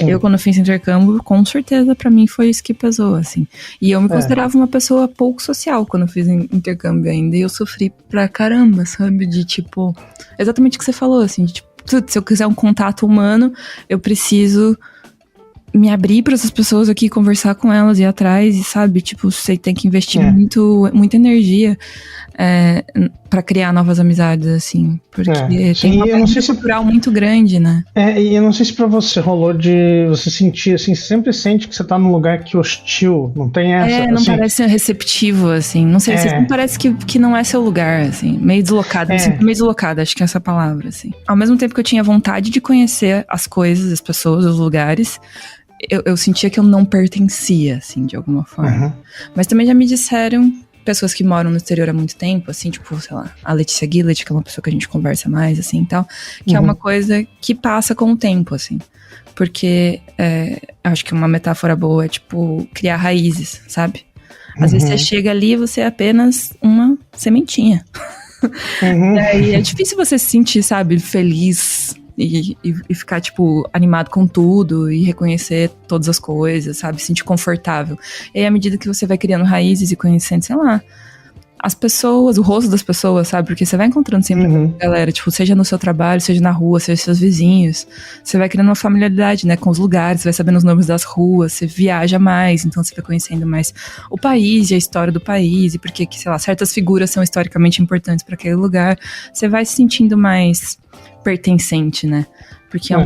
Eu, quando fiz intercâmbio, com certeza, pra mim foi isso que pesou, assim. E eu me considerava uma pessoa pouco social quando eu fiz intercâmbio ainda. E eu sofri pra caramba, sabe? De, tipo... Exatamente o que você falou, assim. De, tipo, se eu quiser um contato humano, eu preciso me abrir pra essas pessoas aqui, conversar com elas, ir atrás. E, sabe? Tipo, você tem que investir muita energia pra criar novas amizades, assim. Porque tem uma parte cultural muito grande, né? E eu não sei se pra você rolou de você sentir, assim, você sempre sente que você tá num lugar que hostil, não tem essa? Não assim, parece receptivo, assim. Não sei, sempre parece que não é seu lugar, assim. Meio deslocado, meio deslocada, acho que é essa palavra, assim. Ao mesmo tempo que eu tinha vontade de conhecer as coisas, as pessoas, os lugares, eu sentia que eu não pertencia, assim, de alguma forma. Mas também já me disseram... pessoas que moram no exterior há muito tempo, assim, tipo, sei lá, a Letícia Guillet, que é uma pessoa que a gente conversa mais, assim, e tal, que é uma coisa que passa com o tempo, assim, porque acho que uma metáfora boa é, tipo, criar raízes, sabe? Às vezes você chega ali e você é apenas uma sementinha. E é difícil você se sentir, sabe, feliz e ficar, tipo, animado com tudo e reconhecer todas as coisas, sabe? Se sentir confortável. E aí, à medida que você vai criando raízes e conhecendo, sei lá, as pessoas, o rosto das pessoas, sabe? Porque você vai encontrando sempre a galera, tipo, seja no seu trabalho, seja na rua, seja seus vizinhos. Você vai criando uma familiaridade, né, com os lugares, você vai sabendo os nomes das ruas, você viaja mais, então você vai conhecendo mais o país e a história do país, e porque, sei lá, certas figuras são historicamente importantes para aquele lugar. Você vai se sentindo mais pertencente, né? Porque é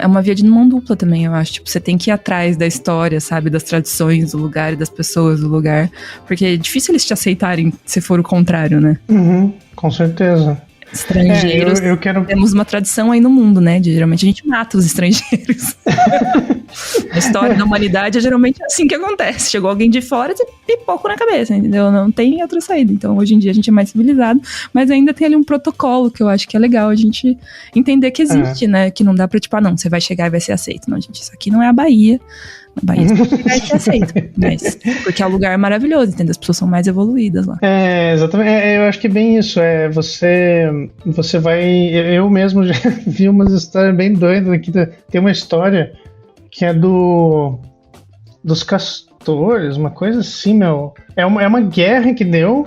uma via de mão dupla também, eu acho. Tipo, você tem que ir atrás da história, sabe? Das tradições do lugar e das pessoas do lugar. Porque é difícil eles te aceitarem se for o contrário, né? Com certeza. Estrangeiros. Temos uma tradição aí no mundo, né? Geralmente a gente mata os estrangeiros. A história da humanidade é geralmente assim que acontece. Chegou alguém de fora, você pipoco na cabeça, entendeu? Não tem outra saída. Então, hoje em dia, a gente é mais civilizado, mas ainda tem ali um protocolo que eu acho que é legal a gente entender que existe, né? Que não dá pra, tipo, não, você vai chegar e vai ser aceito. Não, gente, isso aqui não é a Bahia. Na Bahia você vai ser aceito. Mas, porque é um lugar maravilhoso, entendeu? As pessoas são mais evoluídas lá. Exatamente. Eu acho que é bem isso. Você vai... Eu mesmo já vi umas histórias bem doidas aqui. Tem uma história que é dos castores, uma coisa assim, meu. É uma guerra que deu,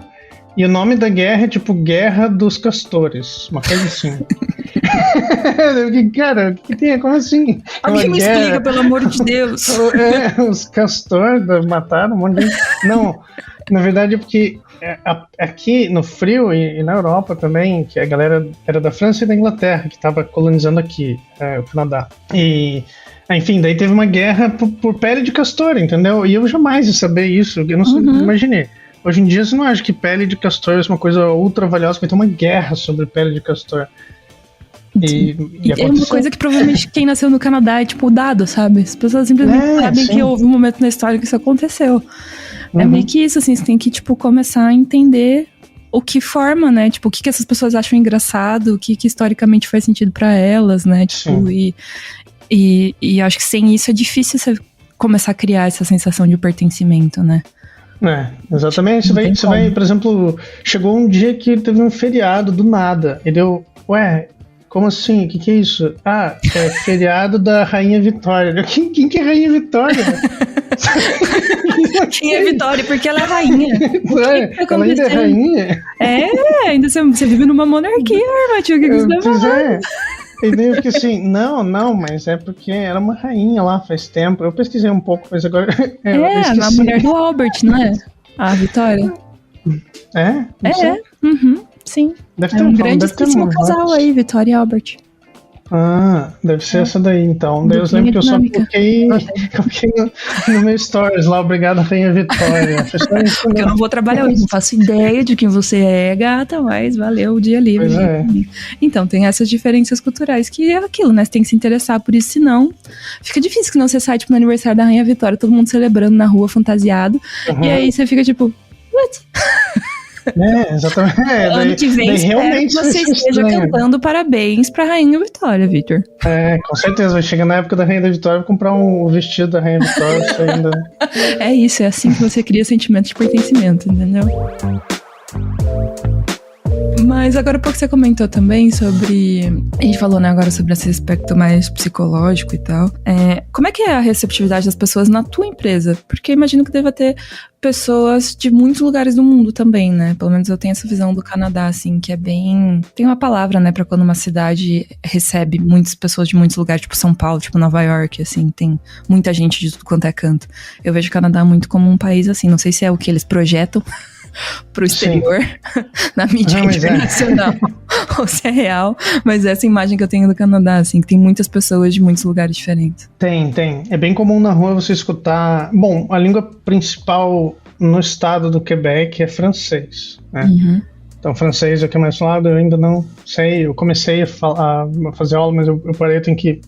e o nome da guerra é tipo Guerra dos Castores, uma coisa assim. Cara, o que tem? Como assim? Alguém me explica, pelo amor de Deus. Os castores mataram um monte de gente. Não, na verdade é porque aqui no frio e na Europa também, que a galera era da França e da Inglaterra que estava colonizando aqui, o Canadá. E enfim, daí teve uma guerra por pele de castor, entendeu? E eu jamais ia saber isso, eu não imaginei. Hoje em dia você não acha que pele de castor é uma coisa ultra valiosa, vai ter uma guerra sobre pele de castor. E é uma coisa que provavelmente quem nasceu no Canadá é tipo dado, sabe? As pessoas simplesmente sabem que houve um momento na história que isso aconteceu. É meio que isso, assim, você tem que, tipo, começar a entender o que forma, né? Tipo, o que essas pessoas acham engraçado, o que historicamente faz sentido pra elas, né? Tipo, e acho que sem isso é difícil você começar a criar essa sensação de pertencimento, né? Exatamente. Você vai, por exemplo, chegou um dia que teve um feriado do nada. E deu, como assim? O que é isso? É feriado da Rainha Vitória. Quem que é Rainha Vitória? Quem é Vitória? Porque ela é rainha. Ela ainda é rainha? Ainda você vive numa monarquia, Armatil. O que você vai falar? E daí eu fiquei assim, não, mas é porque era uma rainha lá faz tempo. Eu pesquisei um pouco, mas agora a mulher do Albert, não é? A Vitória. Sim. Deve ter um grandíssimo casal aí, Vitória e Albert. Deve ser essa daí, então. Daí eu lembro que eu só coloquei no meu stories lá, obrigado, Rainha Vitória. Porque eu não vou trabalhar hoje, não faço ideia de quem você é, gata, mas valeu o dia livre. Então, tem essas diferenças culturais, que é aquilo, né? Você tem que se interessar por isso, senão fica difícil, que não você sai, tipo, no aniversário da Rainha Vitória, todo mundo celebrando na rua, fantasiado, e aí você fica, tipo, what? Exatamente. Ano que vem realmente você esteja cantando parabéns pra Rainha Vitória, Victor. Com certeza, vai chegar na época da Rainha da Vitória, vou comprar um vestido da Rainha Vitória. Isso ainda... É isso, é assim que você cria sentimento de pertencimento, entendeu? Mas agora há pouco você comentou também sobre... A gente falou, né, agora sobre esse aspecto mais psicológico e tal. Como é que é a receptividade das pessoas na tua empresa? Porque eu imagino que deva ter pessoas de muitos lugares do mundo também, né? Pelo menos eu tenho essa visão do Canadá, assim, que é bem... Tem uma palavra, né, pra quando uma cidade recebe muitas pessoas de muitos lugares, tipo São Paulo, tipo Nova York, assim, tem muita gente de tudo quanto é canto. Eu vejo o Canadá muito como um país, assim, não sei se é o que eles projetam pro exterior, na mídia internacional, ou se é real, mas essa imagem que eu tenho do Canadá, assim, que tem muitas pessoas de muitos lugares diferentes. Tem. É bem comum na rua você escutar... Bom, a língua principal no estado do Quebec é francês, né? Uhum. Então, francês é o que é mais falado, eu ainda não sei, eu comecei a fazer aula, mas eu parei, eu tenho que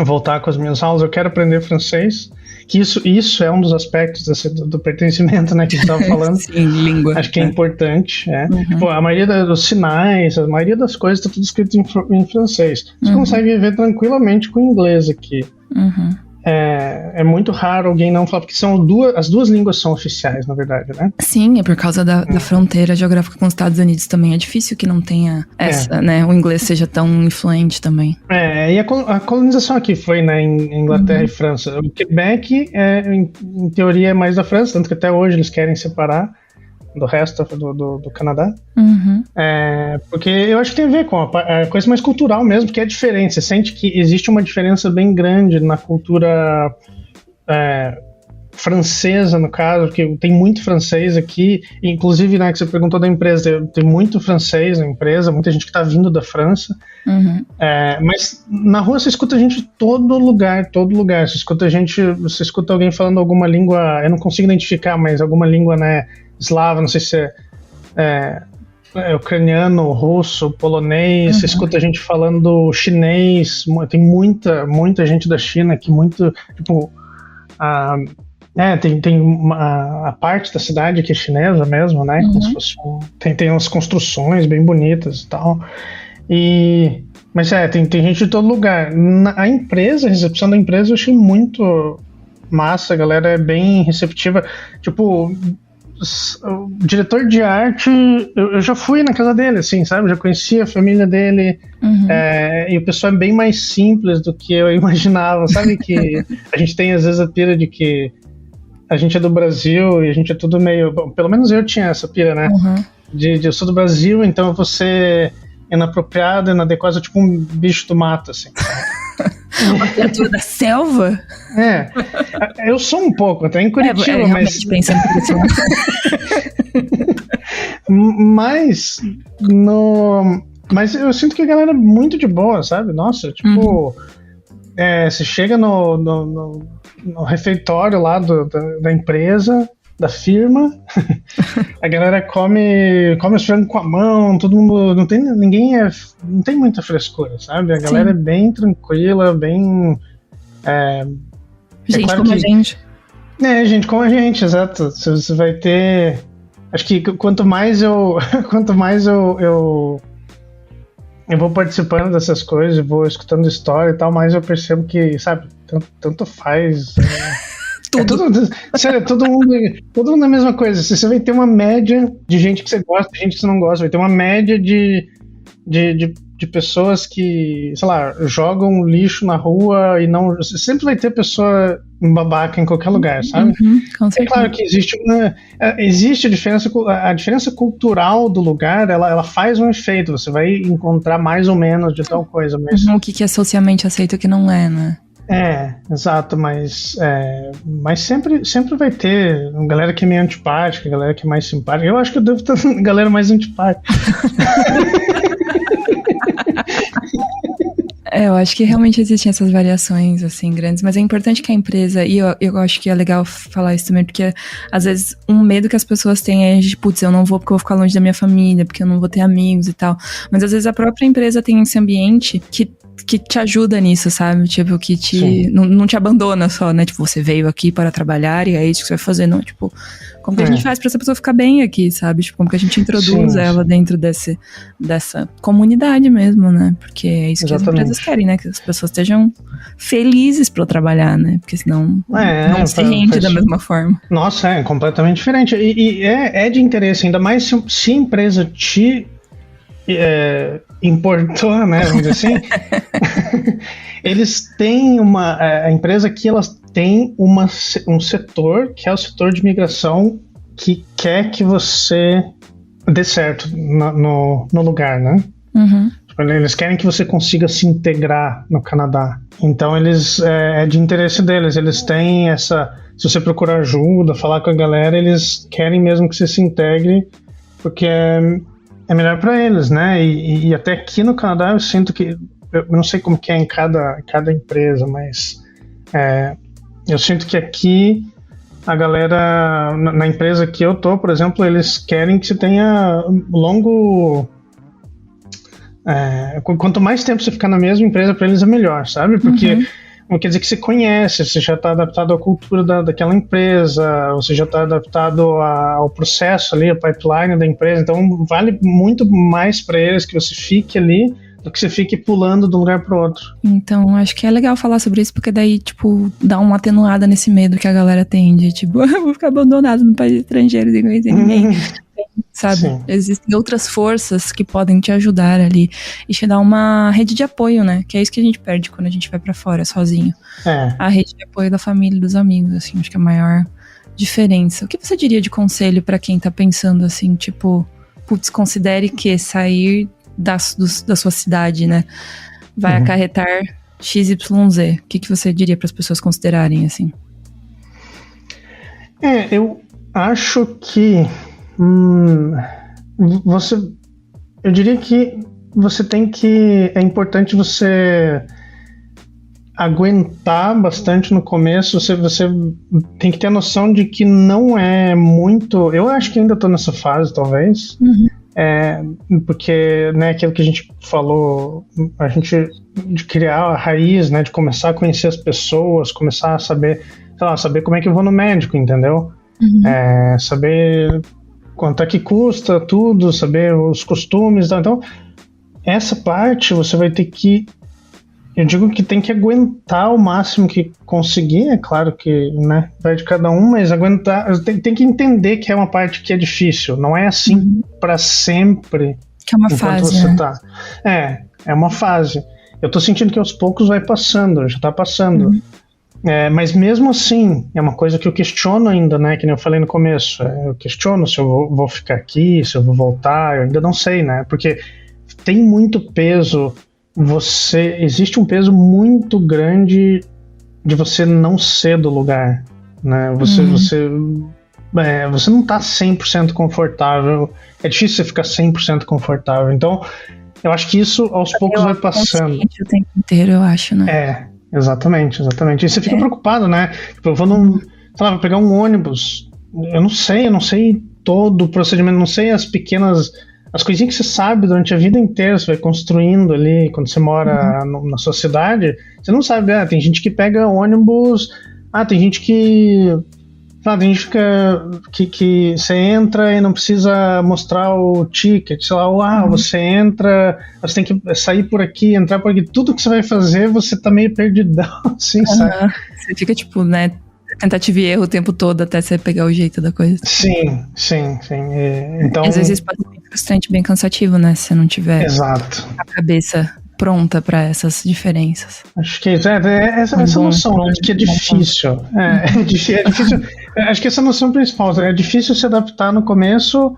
voltar com as minhas aulas, eu quero aprender francês, que isso é um dos aspectos do pertencimento, né, que a gente estava falando. Sim, língua. Acho que é importante, Uhum. Tipo, a maioria dos sinais, a maioria das coisas está tudo escrito em francês. Você consegue viver tranquilamente com inglês aqui. Uhum. É muito raro alguém não falar, porque as duas línguas são oficiais, na verdade, né? Sim, é por causa da fronteira geográfica com os Estados Unidos também. É difícil que não tenha né, o inglês seja tão influente também. E a colonização aqui foi, né, em Inglaterra e França. O Quebec, em teoria, é mais da França, tanto que até hoje eles querem separar do resto do Canadá. Uhum. Porque eu acho que tem a ver com a coisa mais cultural mesmo, que é diferente. Você sente que existe uma diferença bem grande na cultura francesa, no caso, porque tem muito francês aqui, inclusive, né, que você perguntou da empresa, tem muito francês na empresa, muita gente que está vindo da França. Uhum. Mas na rua você escuta gente de todo lugar. Você escuta alguém falando alguma língua, eu não consigo identificar, mas alguma língua, né, eslava, não sei se é ucraniano, russo, polonês. Você escuta gente falando chinês, tem muita gente da China aqui, muito, tipo, tem a parte da cidade que é chinesa mesmo, né, como se fosse tem umas construções bem bonitas e tal, mas tem gente de todo lugar. A recepção da empresa eu achei muito massa, a galera é bem receptiva, tipo, o diretor de arte, eu já fui na casa dele, assim, sabe? Já conhecia a família dele. E o pessoal é bem mais simples do que eu imaginava, sabe? Que a gente tem às vezes a pira de que a gente é do Brasil e a gente é tudo meio... Bom, pelo menos eu tinha essa pira, né? De eu sou do Brasil, então você é inapropriado, inadequado, tipo um bicho do mato, assim. Uma criatura da selva? Eu sou um pouco, até em Curitiba, mas... pensando por isso. Mas eu sinto que a galera é muito de boa, sabe? Nossa, tipo... Você chega no refeitório lá da empresa, da firma, a galera come os frangos com a mão, todo mundo, não tem muita frescura, sabe? A galera é bem tranquila, bem... gente como a gente. Gente como a gente, exato. Você vai ter... Acho que quanto mais eu vou participando dessas coisas, vou escutando história e tal, mais eu percebo que, sabe, tanto faz... Sério, todo mundo é a mesma coisa. Você vai ter uma média de gente que você gosta, de gente que você não gosta. Vai ter uma média de pessoas que, sei lá, jogam lixo na rua e não... Sempre vai ter pessoa babaca em qualquer lugar, sabe? Com certeza. É claro que existe a diferença cultural do lugar, ela faz um efeito. Você vai encontrar mais ou menos de tal coisa. Mas... O que é socialmente aceito e o que não é, né? Exato, mas sempre vai ter galera que é meio antipática, galera que é mais simpática. Eu acho que eu devo ter galera mais antipática. Eu acho que realmente existem essas variações, assim, grandes, mas é importante que a empresa, e eu acho que é legal falar isso também, porque às vezes um medo que as pessoas têm é de, putz, eu não vou porque eu vou ficar longe da minha família, porque eu não vou ter amigos e tal, mas às vezes a própria empresa tem esse ambiente que te ajuda nisso, sabe? Tipo, que não te abandona só, né? Tipo, você veio aqui para trabalhar e é isso que você vai fazer, não? Tipo, como que a gente faz pra essa pessoa ficar bem aqui, sabe? Tipo, como que a gente introduz ela dentro dessa comunidade mesmo, né? Porque é isso que as empresas querem, né? Que as pessoas estejam felizes pra trabalhar, né? Porque senão não se rende da mesma forma. Nossa, é completamente diferente. E é de interesse, ainda mais se a empresa te importou, né? Vamos dizer assim. Eles têm a empresa aqui, elas têm um setor, que é o setor de migração, que quer que você dê certo no lugar, né? Uhum. Eles querem que você consiga se integrar no Canadá. Então, é de interesse deles. Eles têm se você procurar ajuda, falar com a galera, eles querem mesmo que você se integre, porque é melhor para eles, né? E até aqui no Canadá eu sinto que, eu não sei como que é em cada empresa, mas eu sinto que aqui a galera, na empresa que eu tô, por exemplo, eles querem que você tenha longo... quanto mais tempo você ficar na mesma empresa, para eles é melhor, sabe? Porque não quer dizer que você conhece, você já está adaptado à cultura daquela empresa, você já está adaptado ao processo ali, a pipeline da empresa, então vale muito mais para eles que você fique ali do que você fique pulando de um lugar para o outro. Então, acho que é legal falar sobre isso, porque daí, tipo, dá uma atenuada nesse medo que a galera tem de, tipo, eu vou ficar abandonado no país estrangeiro sem conhecer ninguém. Sabe? Sim. Existem outras forças que podem te ajudar ali e te dar uma rede de apoio, né? Que é isso que a gente perde quando a gente vai pra fora sozinho. A rede de apoio da família e dos amigos, assim, acho que é a maior diferença. O que você diria de conselho pra quem tá pensando assim, tipo, putz, considere que sair da sua cidade, né, vai acarretar XYZ. O que você diria para as pessoas considerarem, assim? Eu acho que eu diria que é importante você aguentar bastante no começo, você tem que ter a noção de que não é muito, eu acho que ainda estou nessa fase, talvez, porque, né, aquilo que a gente falou, de criar a raiz, né, de começar a conhecer as pessoas, começar a saber como é que eu vou no médico, entendeu? Saber quanto é que custa tudo, saber os costumes, então essa parte você vai ter que, eu digo que tem que aguentar o máximo que conseguir, é claro que, né, vai de cada um, mas aguentar, tem que entender que é uma parte que é difícil, não é assim para sempre. Que é uma fase, você tá. É uma fase. Eu tô sentindo que aos poucos vai passando, já tá passando. Mas mesmo assim, é uma coisa que eu questiono ainda, né, que nem eu falei no começo, eu questiono se eu vou ficar aqui, se eu vou voltar, eu ainda não sei, né, porque tem muito peso. Existe um peso muito grande de você não ser do lugar, né? Você não tá 100% confortável, é difícil você ficar 100% confortável, então eu acho que isso aos poucos vai passando. O tempo inteiro, eu acho, né? Exatamente, e você fica preocupado, né? Tipo, eu vou pegar um ônibus, eu não sei todo o procedimento, não sei as coisinhas que você sabe durante a vida inteira, você vai construindo ali, quando você mora na sua cidade, você não sabe, tem gente que pega ônibus, tem gente que você entra e não precisa mostrar o ticket, sei lá, você entra, você tem que sair por aqui, entrar por aqui, tudo que você vai fazer, você tá meio perdidão, assim, sabe? Você fica, tipo, né, tentativa e erro o tempo todo até você pegar o jeito da coisa. Sim. Então, às vezes pode ser bem frustrante, bem cansativo, né? Se você não tiver a cabeça pronta para essas diferenças. Acho que essa noção que é difícil. É difícil. Acho que essa noção principal. É difícil se adaptar no começo.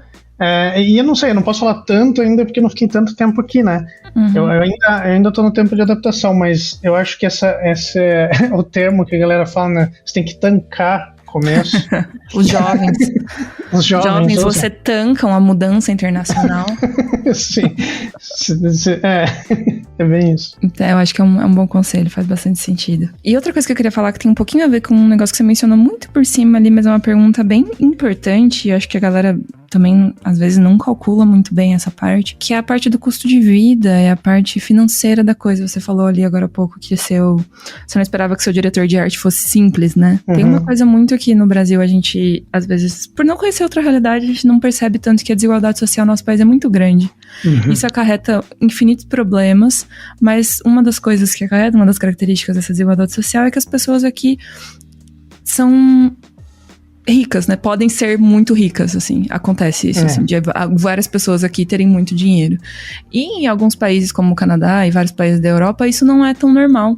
E eu não sei, eu não posso falar tanto ainda porque eu não fiquei tanto tempo aqui, né? Eu ainda tô no tempo de adaptação, mas eu acho que esse é o termo que a galera fala, né? Você tem que tancar começo. Os jovens. Os jovens você tancam a mudança internacional. Sim. É bem isso. Então, eu acho que é um bom conselho, faz bastante sentido. E outra coisa que eu queria falar que tem um pouquinho a ver com um negócio que você mencionou muito por cima ali, mas é uma pergunta bem importante, e acho que a galera também, às vezes, não calcula muito bem essa parte, que é a parte do custo de vida, é a parte financeira da coisa. Você falou ali agora há pouco que você não esperava que seu diretor de arte fosse simples, né? Tem uma coisa muito aqui no Brasil, a gente, às vezes, por não conhecer outra realidade, a gente não percebe tanto que a desigualdade social no nosso país é muito grande. Isso acarreta infinitos problemas, mas uma das coisas que acarreta, uma das características dessa desigualdade social é que as pessoas aqui são ricas, né? Podem ser muito ricas, assim. Acontece isso, assim, de várias pessoas aqui terem muito dinheiro. E em alguns países como o Canadá e vários países da Europa, isso não é tão normal.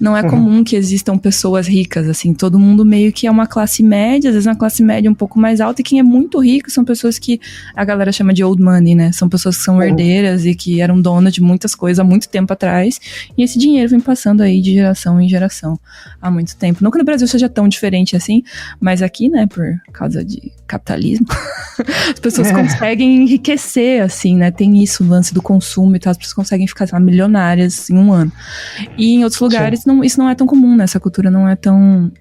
Não é comum que existam pessoas ricas, assim. Todo mundo meio que é uma classe média, às vezes uma classe média um pouco mais alta, e quem é muito rico são pessoas que a galera chama de old money, né? São pessoas que são herdeiras e que eram donas de muitas coisas há muito tempo atrás, e esse dinheiro vem passando aí de geração em geração há muito tempo. Não que no Brasil seja tão diferente assim, mas aqui, né, por causa de capitalismo, as pessoas conseguem enriquecer, assim, né? Tem isso, o lance do consumo e tal, as pessoas conseguem ficar, sei lá, milionárias em um ano. E em outros lugares, isso não é tão comum, né? Essa cultura não é tão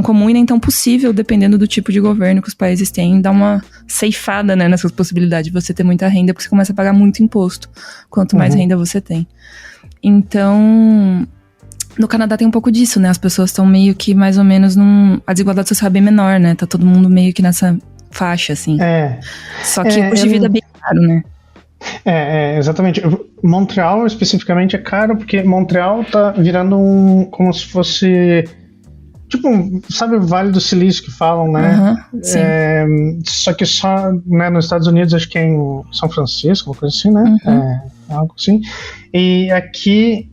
comum e nem tão possível, dependendo do tipo de governo que os países têm, dá uma ceifada, né, nessas possibilidades de você ter muita renda, porque você começa a pagar muito imposto, quanto mais renda você tem. Então, no Canadá tem um pouco disso, né? As pessoas estão meio que mais ou menos a desigualdade social é bem menor, né? Tá todo mundo meio que nessa faixa, assim. Só que o custo de vida é bem caro, né? Exatamente. Montreal, especificamente, é caro porque Montreal tá virando como se fosse... Tipo, sabe o Vale do Silício que falam, né? Sim. Só que só, né, nos Estados Unidos, acho que é em São Francisco, uma coisa assim, né? Algo assim. E aqui,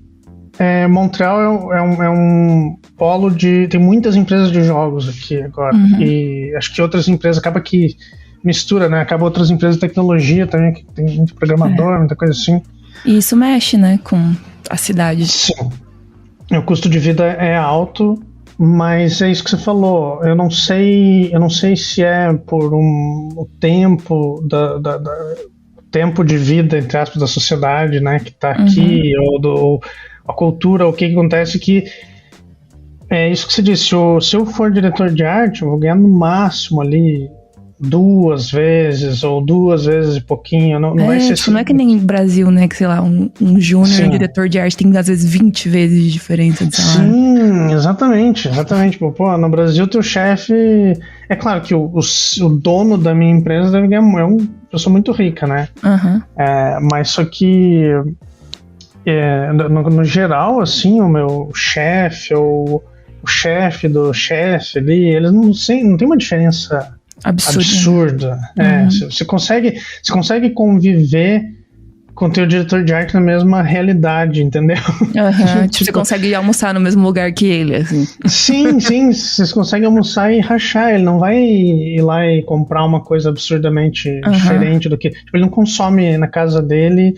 Montreal é um polo de... Tem muitas empresas de jogos aqui agora. E acho que outras empresas acaba que mistura, né? Acaba outras empresas de tecnologia também, que tem muito programador, muita coisa assim. E isso mexe, né, com a cidade. Sim. O custo de vida é alto, mas é isso que você falou. Eu não sei se é por o tempo tempo de vida, entre aspas, da sociedade, né, que tá aqui, ou a cultura, o que acontece que é isso que você disse. Se eu for diretor de arte, eu vou ganhar no máximo ali 2 vezes ou 2 vezes e pouquinho, não vai ser assim. Não é que nem no Brasil, né, que sei lá, um júnior diretor de arte tem às vezes 20 vezes de diferença de salário. Sim, exatamente. Pô, no Brasil teu chefe, é claro que o dono da minha empresa deve ganhar, é uma pessoa muito rica, né? Mas só que no geral, assim, o meu chefe ou o chefe do chefe ali, eles não tem uma diferença absurda. Você consegue conviver com o teu diretor de arte na mesma realidade, entendeu? Você consegue almoçar no mesmo lugar que ele, assim. Sim, vocês conseguem almoçar e rachar. Ele não vai ir lá e comprar uma coisa absurdamente diferente do que... Tipo, ele não consome na casa dele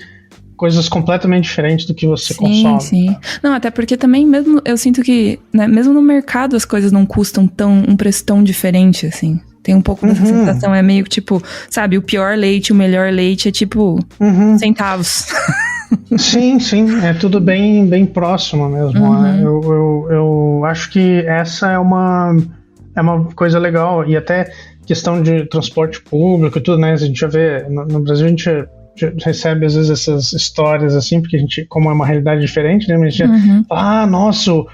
coisas completamente diferentes do que você consome. Sim. Não, até porque também mesmo, eu sinto que, né, mesmo no mercado as coisas não custam um preço tão diferente, assim. Tem um pouco dessa sensação, é meio que tipo, sabe, o pior leite, o melhor leite é tipo centavos. Sim, é tudo bem próximo mesmo. Eu acho que essa é uma coisa legal, e até questão de transporte público e tudo, né? A gente já vê, no Brasil a gente recebe às vezes essas histórias assim, porque a gente, como é uma realidade diferente, né? Mas a gente nossa, o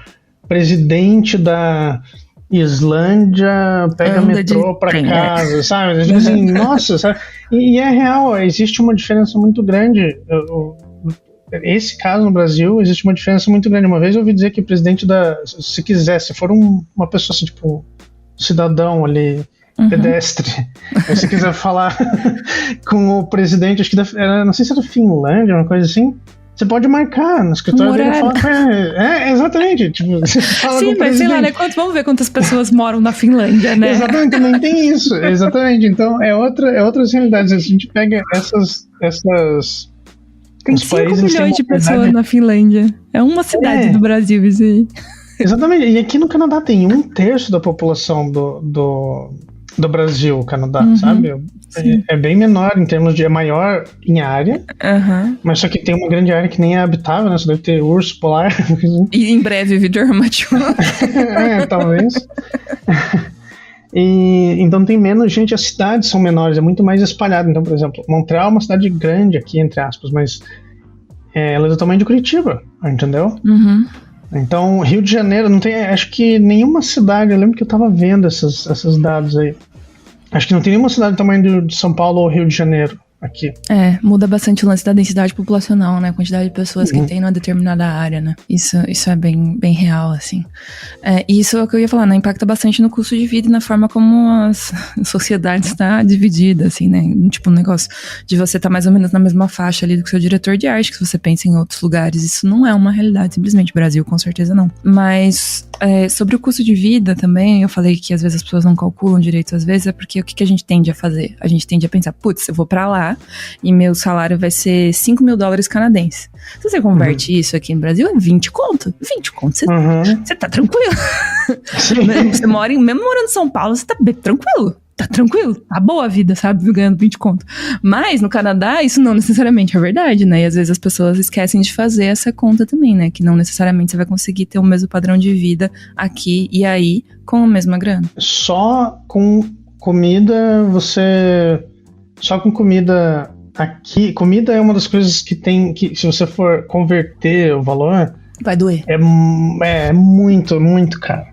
presidente da Islândia pega metrô pra casa, sabe? Tipo assim, nossa, sabe? E é real, existe uma diferença muito grande. Esse caso no Brasil, existe uma diferença muito grande. Uma vez eu ouvi dizer que o presidente se for uma pessoa assim, tipo, cidadão ali, pedestre, se você quiser falar com o presidente, acho que não sei se era Finlândia, uma coisa assim, você pode marcar no escritório dele e falar exatamente. Tipo, você fala sim, mas sei lá, né? Vamos ver quantas pessoas moram na Finlândia, né? Exatamente, também tem isso. Exatamente. Então, outras realidades. A gente pega essas tem 5 milhões de pessoas na Finlândia. É uma cidade do Brasil, isso aí. Exatamente. E aqui no Canadá tem 1/3 da população do Brasil, o Canadá, sabe? É bem menor em termos de... É maior em área, mas só que tem uma grande área que nem é habitável, né? Só deve ter urso polar. E em breve Victor Machu. Talvez. E, então tem menos gente, as cidades são menores, é muito mais espalhado. Então, por exemplo, Montreal é uma cidade grande aqui, entre aspas, mas ela é do tamanho de Curitiba, entendeu? Então, Rio de Janeiro não tem, acho que nenhuma cidade, eu lembro que eu tava vendo esses dados aí, acho que não tem nenhuma cidade do tamanho de São Paulo ou Rio de Janeiro aqui. Muda bastante o lance da densidade populacional, né? A quantidade de pessoas que tem numa determinada área, né? Isso é bem, bem real, assim. E isso é o que eu ia falar, né? Impacta bastante no custo de vida e na forma como a sociedade está dividida, assim, né? Tipo, um negócio de você estar mais ou menos na mesma faixa ali do que o seu diretor de arte, que se você pensa em outros lugares, isso não é uma realidade, simplesmente. Brasil, com certeza não. Mas sobre o custo de vida também, eu falei que às vezes as pessoas não calculam direito, às vezes é porque o que a gente tende a fazer? A gente tende a pensar, putz, eu vou pra lá e meu salário vai ser $5.000 canadenses. Se você converte isso aqui no Brasil, é 20 conto. 20 conto, você tá tranquilo. Você mora mesmo morando em São Paulo, você tá bem tranquilo. Tá tranquilo, tá boa a vida, sabe? Ganhando 20 conto. Mas no Canadá, isso não necessariamente é verdade, né? E às vezes as pessoas esquecem de fazer essa conta também, né? Que não necessariamente você vai conseguir ter o mesmo padrão de vida aqui e aí com a mesma grana. Só com comida, Só com comida aqui... Comida é uma das coisas que tem... que se você for converter o valor... Vai doer. É muito, muito caro.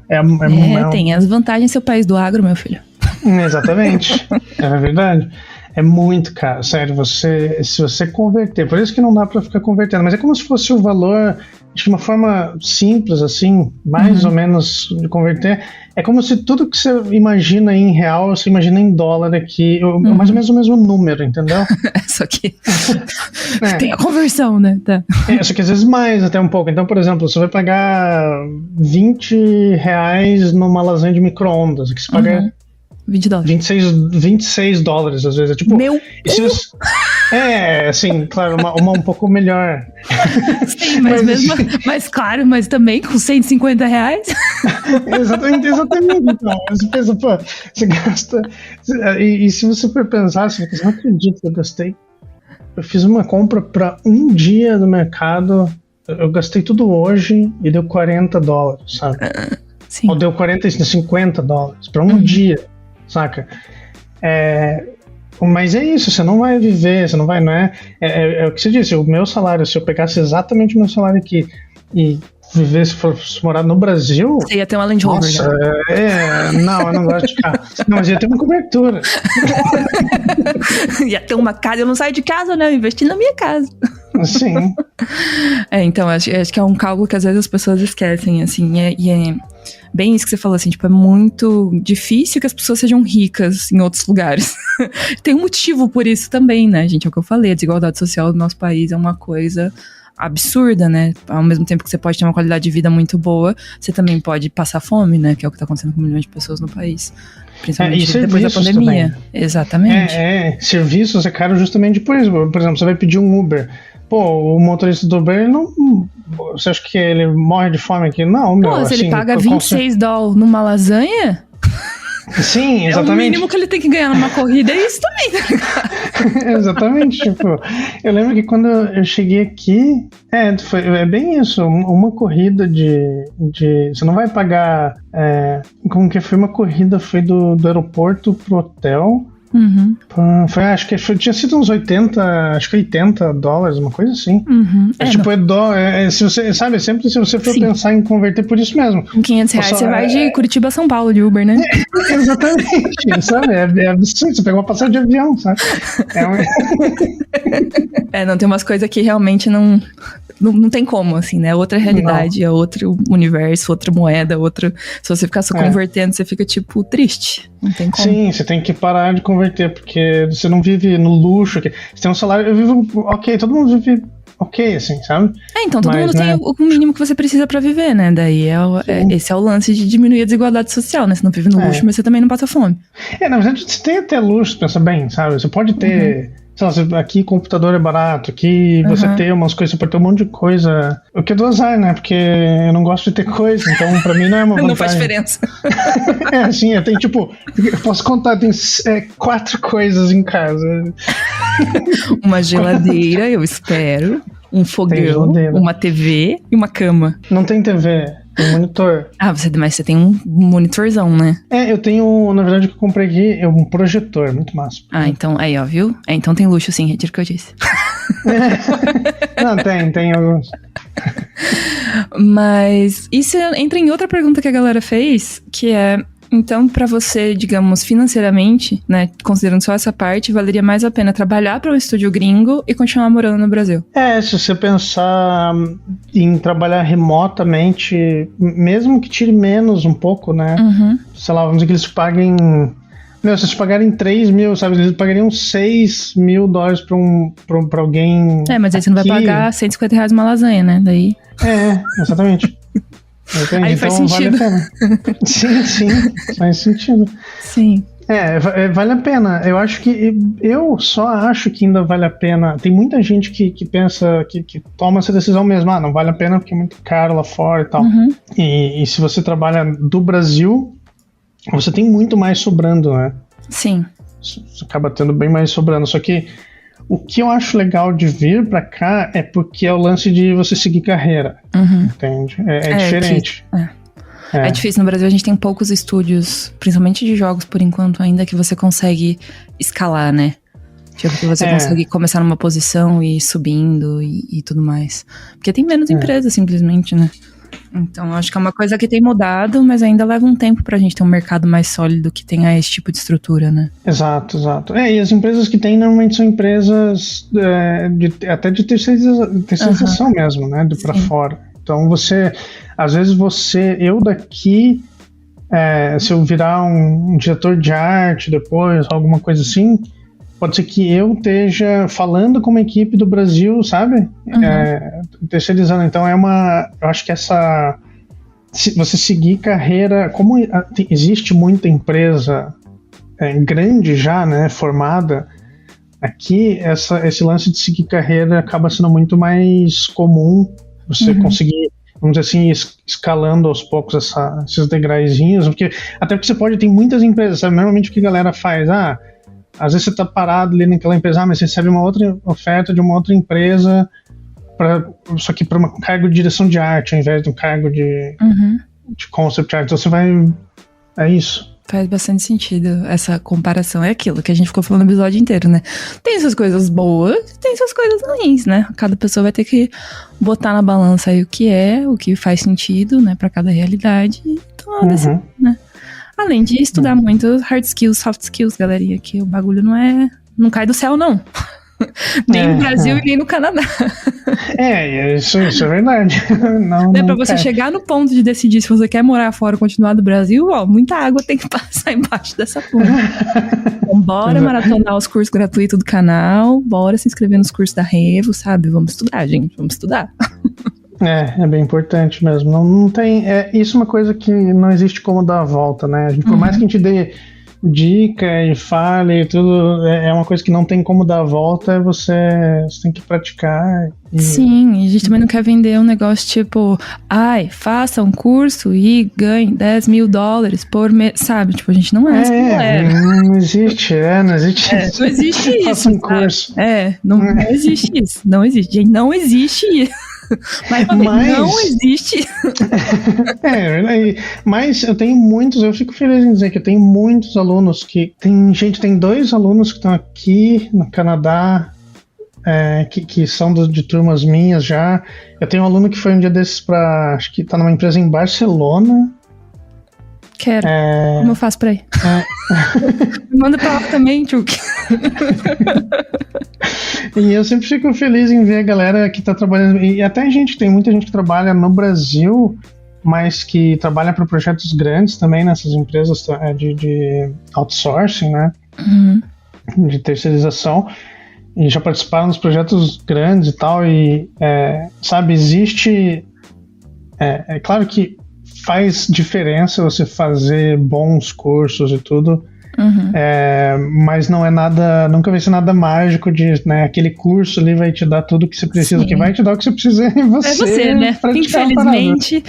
Tem as vantagens de ser o país do agro, meu filho. Exatamente, é verdade. É muito caro, sério, se você converter, por isso que não dá pra ficar convertendo, mas é como se fosse o valor, de uma forma simples assim, mais ou menos de converter, é como se tudo que você imagina em real, você imagina em dólar aqui, mais ou menos o mesmo número, entendeu? Só que tem a conversão, né? Tá. Só que às vezes mais, até um pouco. Então, por exemplo, você vai pagar R$20 numa lasanha de micro-ondas, que você paga $20. 26 dólares, às vezes. É tipo. Meu! Assim, claro, uma um pouco melhor. Sim, mas claro, mas também com R$150. Exatamente. Então, você pensa, pô, você gasta. E se você for pensar, você não acredita que eu gastei. Eu fiz uma compra para um dia no mercado, eu gastei tudo hoje e deu $40, sabe? Sim. Ou deu $50 para um dia. Saca? Mas é isso, você não vai viver, você não vai, não é? É o que você disse, o meu salário, se eu pegasse exatamente o meu salário aqui e viver, se fosse morar no Brasil... Você ia ter uma Land Rover. Nossa, não, eu não gosto de carro. Não, mas ia ter uma cobertura. Ia ter uma casa, eu não saio de casa, né? Eu investi na minha casa. Sim. Então, acho que é um cálculo que às vezes as pessoas esquecem, assim, e é bem isso que você falou, assim, tipo, é muito difícil que as pessoas sejam ricas em outros lugares. Tem um motivo por isso também, né, gente? É o que eu falei, a desigualdade social do nosso país é uma coisa absurda, né? Ao mesmo tempo que você pode ter uma qualidade de vida muito boa, você também pode passar fome, né? Que é o que tá acontecendo com milhões de pessoas no país. Principalmente depois da pandemia. Também. Exatamente. Serviços é caro justamente por isso. Por exemplo, você vai pedir um Uber. Pô, o motorista do Uber, você acha que ele morre de fome aqui? Não, meu. Pô, se assim, ele paga $26 numa lasanha... Sim, exatamente. É o mínimo que ele tem que ganhar numa corrida, é isso também, tá ligado? Exatamente, tipo, eu lembro que quando eu cheguei aqui, é bem isso, uma corrida de você não vai pagar, como que foi uma corrida, foi do aeroporto pro hotel, acho que tinha sido uns $80, uma coisa assim. Se você, sabe, sempre se você for pensar em converter por isso mesmo. Com R$500 você vai de Curitiba a São Paulo de Uber, né? Exatamente, sabe? É absurdo, você pegou uma passagem de avião, sabe? Não, tem umas coisas que realmente não tem como, assim, né? Outra realidade, é outro universo, outra moeda, se você ficar só convertendo, você fica, tipo, triste. Não tem como. Sim, você tem que parar de converter, porque você não vive no luxo. Você tem um salário, eu vivo ok, todo mundo vive ok, assim, sabe? Então todo mundo tem o mínimo que você precisa pra viver, né? Daí esse é o lance de diminuir a desigualdade social, né? Você não vive no luxo, mas você também não passa fome. Na verdade, você tem até luxo, pensa bem, sabe? Você pode ter sei lá, aqui computador é barato, aqui você tem umas coisas, você pode ter um monte de coisa. O que é do azar, né? Porque eu não gosto de ter coisa, então pra mim não é uma vantagem. Não faz diferença. Assim, eu tenho eu posso contar, tem 4 coisas em casa. Uma geladeira, eu espero. Um fogão, uma TV e uma cama. Não tem TV, tem monitor. Mas você tem um monitorzão, né? Eu tenho, na verdade, o que eu comprei aqui é um projetor, muito massa. Então, aí, ó, viu? Então tem luxo sim, retiro o que eu disse. Não, tem alguns. Mas isso entra em outra pergunta que a galera fez, que é... Então, pra você, digamos, financeiramente, né, considerando só essa parte, valeria mais a pena trabalhar para um estúdio gringo e continuar morando no Brasil? Se você pensar em trabalhar remotamente, mesmo que tire menos um pouco, né? Sei lá, vamos dizer que eles paguem... se eles pagarem 3 mil, sabe? Eles pagariam $6 mil pra alguém... Mas aí você não vai pagar R$150 uma lasanha, né? Daí... Exatamente. Entendi. Aí faz sentido. Vale a pena. Sim, faz sentido. Sim. Vale a pena. Eu só acho que ainda vale a pena. Tem muita gente que pensa, que toma essa decisão mesmo. Não vale a pena porque é muito caro lá fora e tal. E se você trabalha do Brasil, você tem muito mais sobrando, né? Sim. Você acaba tendo bem mais sobrando. Só que o que eu acho legal de vir pra cá é porque é o lance de você seguir carreira. Entende? É diferente. É difícil. No Brasil a gente tem poucos estúdios, principalmente de jogos por enquanto ainda, que você consegue escalar, né? Tipo, que você consegue começar numa posição e ir subindo e tudo mais. Porque tem menos empresas, simplesmente, né? Então, acho que é uma coisa que tem mudado, mas ainda leva um tempo pra gente ter um mercado mais sólido que tenha esse tipo de estrutura, né? Exato. E as empresas que tem normalmente são empresas até de terceirização mesmo, né? Pra fora. Então, às vezes eu daqui, se eu virar um diretor de arte depois, alguma coisa assim, pode ser que eu esteja falando com uma equipe do Brasil, sabe? Terceirizando. Então eu acho que se você seguir carreira, como existe muita empresa grande já, né, formada, aqui esse lance de seguir carreira acaba sendo muito mais comum, você conseguir, vamos dizer assim, escalando aos poucos esses degraizinhos, até porque você pode ter muitas empresas, sabe? Normalmente o que a galera faz, às vezes você está parado ali naquela empresa, mas você recebe uma outra oferta de uma outra empresa, só que para um cargo de direção de arte, ao invés de um cargo de concept art. Então você vai... É isso. Faz bastante sentido essa comparação. É aquilo que a gente ficou falando o episódio inteiro, né? Tem suas coisas boas, tem suas coisas ruins, né? Cada pessoa vai ter que botar na balança aí o que faz sentido, né? Para cada realidade e tomar uma decisão, né? Além de estudar muito hard skills, soft skills, galerinha, que o bagulho não cai do céu, não. Nem no Brasil e nem no Canadá. Isso é verdade. Não pra você chegar no ponto de decidir se você quer morar fora ou continuar no Brasil, muita água tem que passar embaixo dessa ponte. Então, bora maratonar os cursos gratuitos do canal, bora se inscrever nos cursos da Revo, sabe? Vamos estudar, gente, vamos estudar. É bem importante mesmo. Não tem. Isso é uma coisa que não existe como dar a volta, né? Por mais que a gente dê dica e fale e tudo, é uma coisa que não tem como dar a volta, você tem que praticar. Sim, e a gente também não quer vender um negócio tipo, faça um curso e ganhe $10 mil por mês, sabe? Tipo, a gente não é assim, não existe, não existe isso. Não existe isso. Faça um curso. Não existe isso, não existe, gente, não existe isso. Mas não existe. Mas eu fico feliz em dizer que eu tenho muitos alunos tem 2 alunos que estão aqui no Canadá, que são de turmas minhas já. Eu tenho um aluno que foi um dia desses acho que tá numa empresa em Barcelona. Quero. Como eu faço pra ir? Me manda pra lá também, Tchuk. E eu sempre fico feliz em ver a galera que tá trabalhando. E até tem muita gente que trabalha no Brasil, mas que trabalha para projetos grandes também nessas empresas de outsourcing, né? De terceirização. E já participaram dos projetos grandes e tal. E, sabe, existe... É claro que faz diferença você fazer bons cursos e tudo, Mas não é nada, nunca vai ser nada mágico de, né, aquele curso ali vai te dar tudo que você precisa. O que vai te dar o que você precisa é você, né? Infelizmente,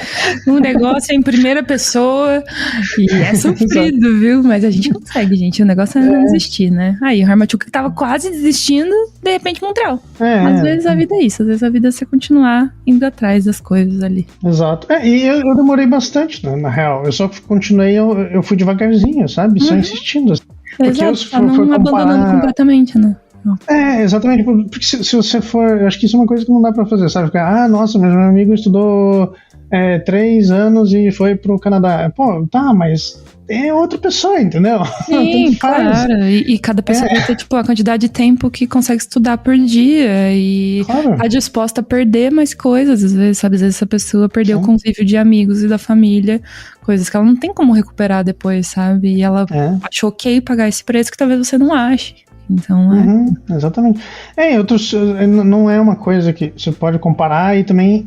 o negócio é em primeira pessoa e é sofrido, viu? Mas a gente consegue, gente. O negócio é não desistir, né? Aí, o Harmachuk tava quase desistindo, de repente, Montreal. Às vezes a vida é isso, às vezes a vida é você continuar indo atrás das coisas ali. Exato. E eu demorei bastante, né, na real. Eu só continuei, eu fui devagarzinho, sabe? Só insistindo. Porque exato, não abandonando completamente, né? Exatamente, porque se você for, eu acho que isso é uma coisa que não dá pra fazer, sabe? Ficar, nossa, mas meu amigo estudou 3 anos e foi pro Canadá. Pô, tá, mas é outra pessoa, entendeu? Sim, claro, e cada pessoa vai ter, tipo, a quantidade de tempo que consegue estudar por dia e tá disposta a perder mais coisas, às vezes, sabe? Às vezes essa pessoa perdeu o convívio de amigos e da família, coisas que ela não tem como recuperar depois, sabe? E ela achou ok pagar esse preço que talvez você não ache. Então, exatamente. Não é uma coisa que você pode comparar e também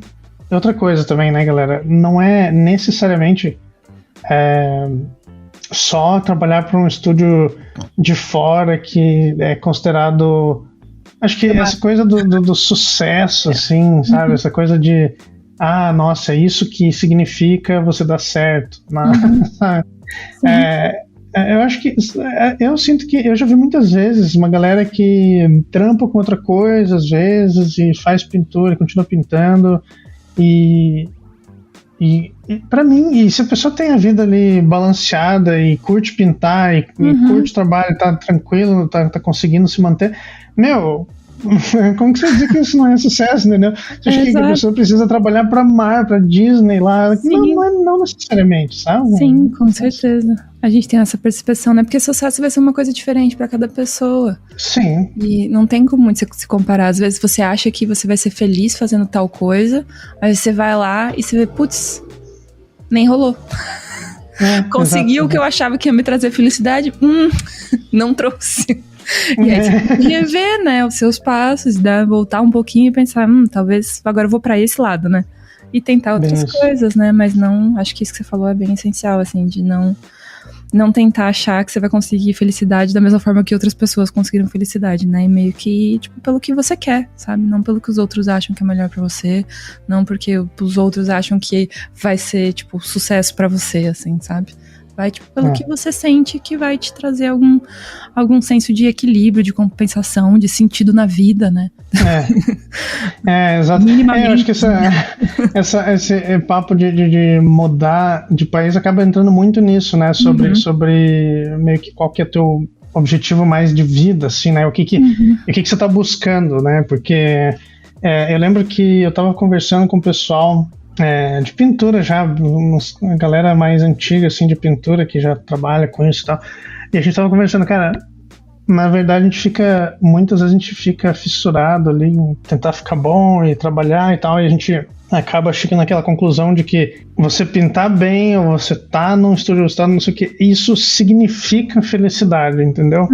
outra coisa também, né, galera? Não é necessariamente só trabalhar para um estúdio de fora que é considerado... Acho que essa coisa do sucesso, assim, sabe? Essa coisa de... nossa, é isso que significa você dar certo. Eu acho que... Eu sinto que... Eu já vi muitas vezes uma galera que trampa com outra coisa, às vezes, e faz pintura, continua pintando, e pra mim, e se a pessoa tem a vida ali balanceada e curte pintar e curte o trabalho, tá tranquilo, tá conseguindo se manter, como que você diz que isso não é sucesso, entendeu? Você acha que a pessoa precisa trabalhar pra Mar, pra Disney lá? Não necessariamente, sabe? Sim, com certeza. A gente tem essa percepção, né? Porque sucesso vai ser uma coisa diferente pra cada pessoa. Sim. E não tem como muito se comparar. Às vezes você acha que você vai ser feliz fazendo tal coisa, aí você vai lá e você vê, putz, nem rolou. Conseguiu o que eu achava que ia me trazer felicidade? Não trouxe. E aí você tem que rever, né, os seus passos, voltar um pouquinho e pensar, talvez agora eu vou pra esse lado, né? E tentar outras coisas, né? Mas não, acho que isso que você falou é bem essencial, assim, de não tentar achar que você vai conseguir felicidade da mesma forma que outras pessoas conseguiram felicidade, né? E meio que, tipo, pelo que você quer, sabe? Não pelo que os outros acham que é melhor pra você, não porque os outros acham que vai ser, tipo, sucesso pra você, assim, sabe? Vai, tipo, pelo que você sente que vai te trazer algum senso de equilíbrio, de compensação, de sentido na vida, né? Exato. Eu acho que esse papo de mudar de país acaba entrando muito nisso, né? Sobre meio que qual que é teu objetivo mais de vida, assim, né? O que você tá buscando, né? Porque eu lembro que eu tava conversando com o pessoal de pintura já, uma galera mais antiga, assim, de pintura, que já trabalha com isso e tal, e a gente tava conversando, cara, na verdade muitas vezes a gente fica fissurado ali em tentar ficar bom e trabalhar e tal, e a gente acaba chegando naquela conclusão de que você pintar bem, ou você tá num estúdio, você tá não sei o que, isso significa felicidade, entendeu?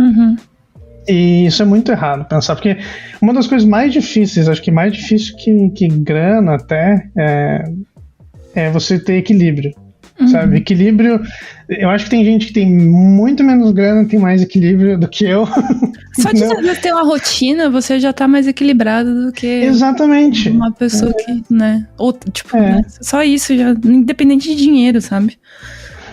E isso é muito errado pensar, porque uma das coisas mais difíceis, acho que mais difícil que grana até, é você ter equilíbrio, sabe? Equilíbrio, eu acho que tem gente que tem muito menos grana e tem mais equilíbrio do que eu. Só de ter uma rotina, você já tá mais equilibrado do que exatamente uma pessoa que, né? Ou, tipo, né? Só isso, já, independente de dinheiro, sabe?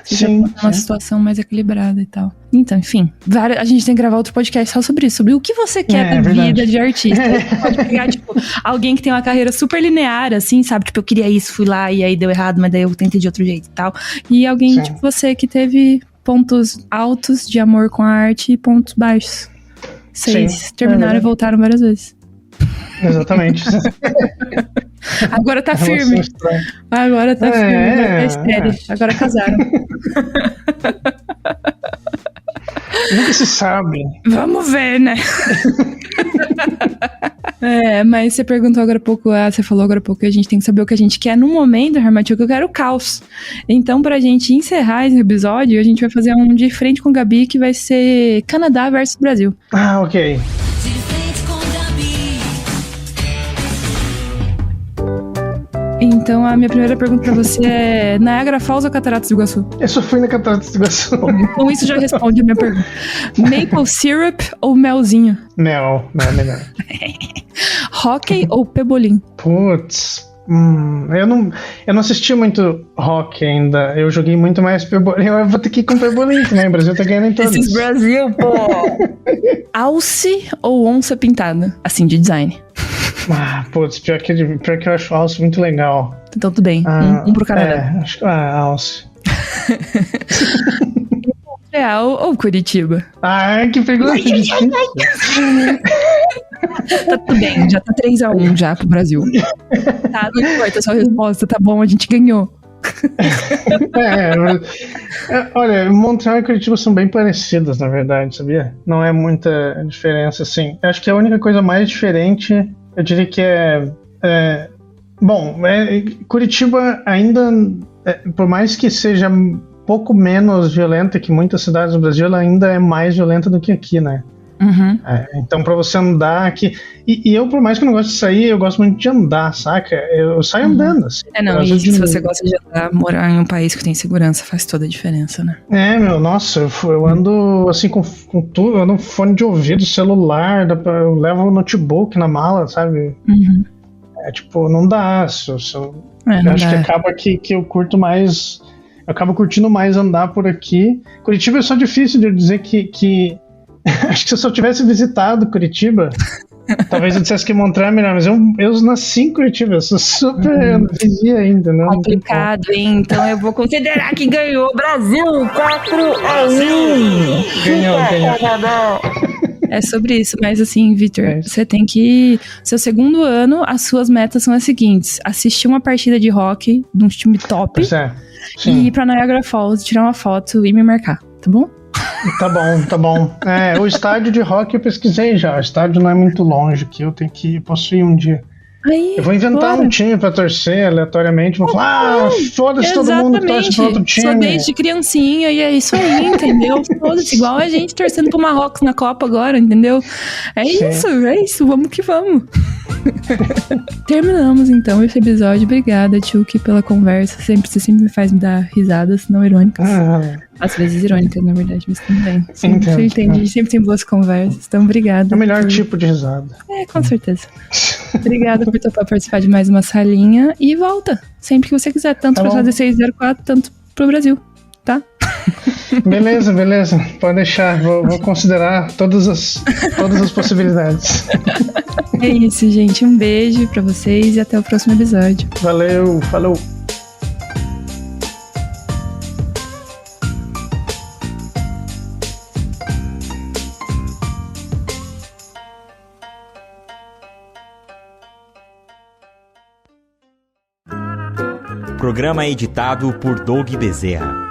Sim, já tá numa situação mais equilibrada e tal. Então, enfim, a gente tem que gravar outro podcast só sobre isso, sobre o que você quer da vida de artista. Você pode pegar, tipo, alguém que tem uma carreira super linear, assim, sabe? Tipo, eu queria isso, fui lá e aí deu errado, mas daí eu tentei de outro jeito e tal. E alguém, tipo, você que teve pontos altos de amor com a arte e pontos baixos. Vocês terminaram e voltaram várias vezes. Exatamente. Agora tá firme. Agora tá firme. Agora casaram. Nunca se sabe. Vamos ver, né? Mas você perguntou agora há pouco, você falou agora há pouco que a gente tem que saber o que a gente quer no momento, Harmachuk, eu quero o caos. Então, pra gente encerrar esse episódio, a gente vai fazer um de frente com o Gabi, que vai ser Canadá versus Brasil. Ok. Então a minha primeira pergunta pra você é: Niagara Falls ou Cataratas do Iguaçu? Eu só fui na Cataratas do Iguaçu. Bom, então isso já responde a minha pergunta. Maple syrup ou melzinho? Mel, melhor. Hockey ou pebolim? Putz, eu não assisti muito hockey ainda. Eu joguei muito mais pebolim. Eu vou ter que ir com pebolim também. O Brasil tá ganhando em todos. Esses Brasil, pô! Alce ou onça pintada? Assim, de design. Putz, pior que eu acho a alce muito legal. Então tudo bem, um pro Canadá. Acho que a alce. Montreal ou Curitiba? Que pergunta difícil. Tá tudo bem, já tá 3-1 já pro Brasil. Tá, não importa a sua resposta, tá bom, a gente ganhou. Olha, Montreal e Curitiba são bem parecidas, na verdade, sabia? Não é muita diferença, assim. Eu acho que a única coisa mais diferente, eu diria que Curitiba ainda, por mais que seja um pouco menos violenta que muitas cidades do Brasil, ela ainda é mais violenta do que aqui, né? Uhum. Então pra você andar aqui, e eu, por mais que eu não goste de sair, eu gosto muito de andar, saca? Eu saio andando, assim. E se você gosta de andar, morar em um país que tem segurança faz toda a diferença, né? Nossa, eu ando assim com tudo, eu ando fone de ouvido, celular, eu levo o notebook na mala, sabe? Uhum. Não dá, eu acho que acaba que eu curto mais, eu acabo curtindo mais andar por aqui. Curitiba é só difícil de eu dizer que acho que se eu só tivesse visitado Curitiba, talvez eu dissesse que Montreal é melhor, mas eu nasci em Curitiba, eu sou super vizinha ainda, né? Complicado, hein? Então eu vou considerar que ganhou Brasil 4-1. Ganhou. É sobre isso, mas assim, Vitor, você tem que... Seu segundo ano, as suas metas são as seguintes: assistir uma partida de hockey de um time top e ir pra Niagara Falls, tirar uma foto e me marcar, tá bom? Tá bom. O estádio de hockey eu pesquisei já. O estádio não é muito longe aqui, eu tenho que possuir um dia. Eu vou inventar um time pra torcer aleatoriamente. Vou falar, foda-se todo mundo que torce pro outro time. Sou desde criancinha e é isso aí, entendeu? Foda-se, igual a gente torcendo pro Marrocos na Copa agora, entendeu? É isso, vamos que vamos. Terminamos então esse episódio. Obrigada, Tchuki, pela conversa. Você sempre me faz me dar risadas não irônicas. Às vezes irônicas, na verdade, mas tudo bem. Sempre tem boas conversas. Então, obrigada. É o melhor tipo de risada. Com certeza. Obrigada por topar participar de mais uma salinha. E volta sempre que você quiser, tanto pra 1604, tanto pro Brasil, tá? Beleza. Pode deixar. Vou considerar todas as possibilidades. É isso, gente. Um beijo pra vocês e até o próximo episódio. Valeu, falou. Programa editado por Doug Bezerra.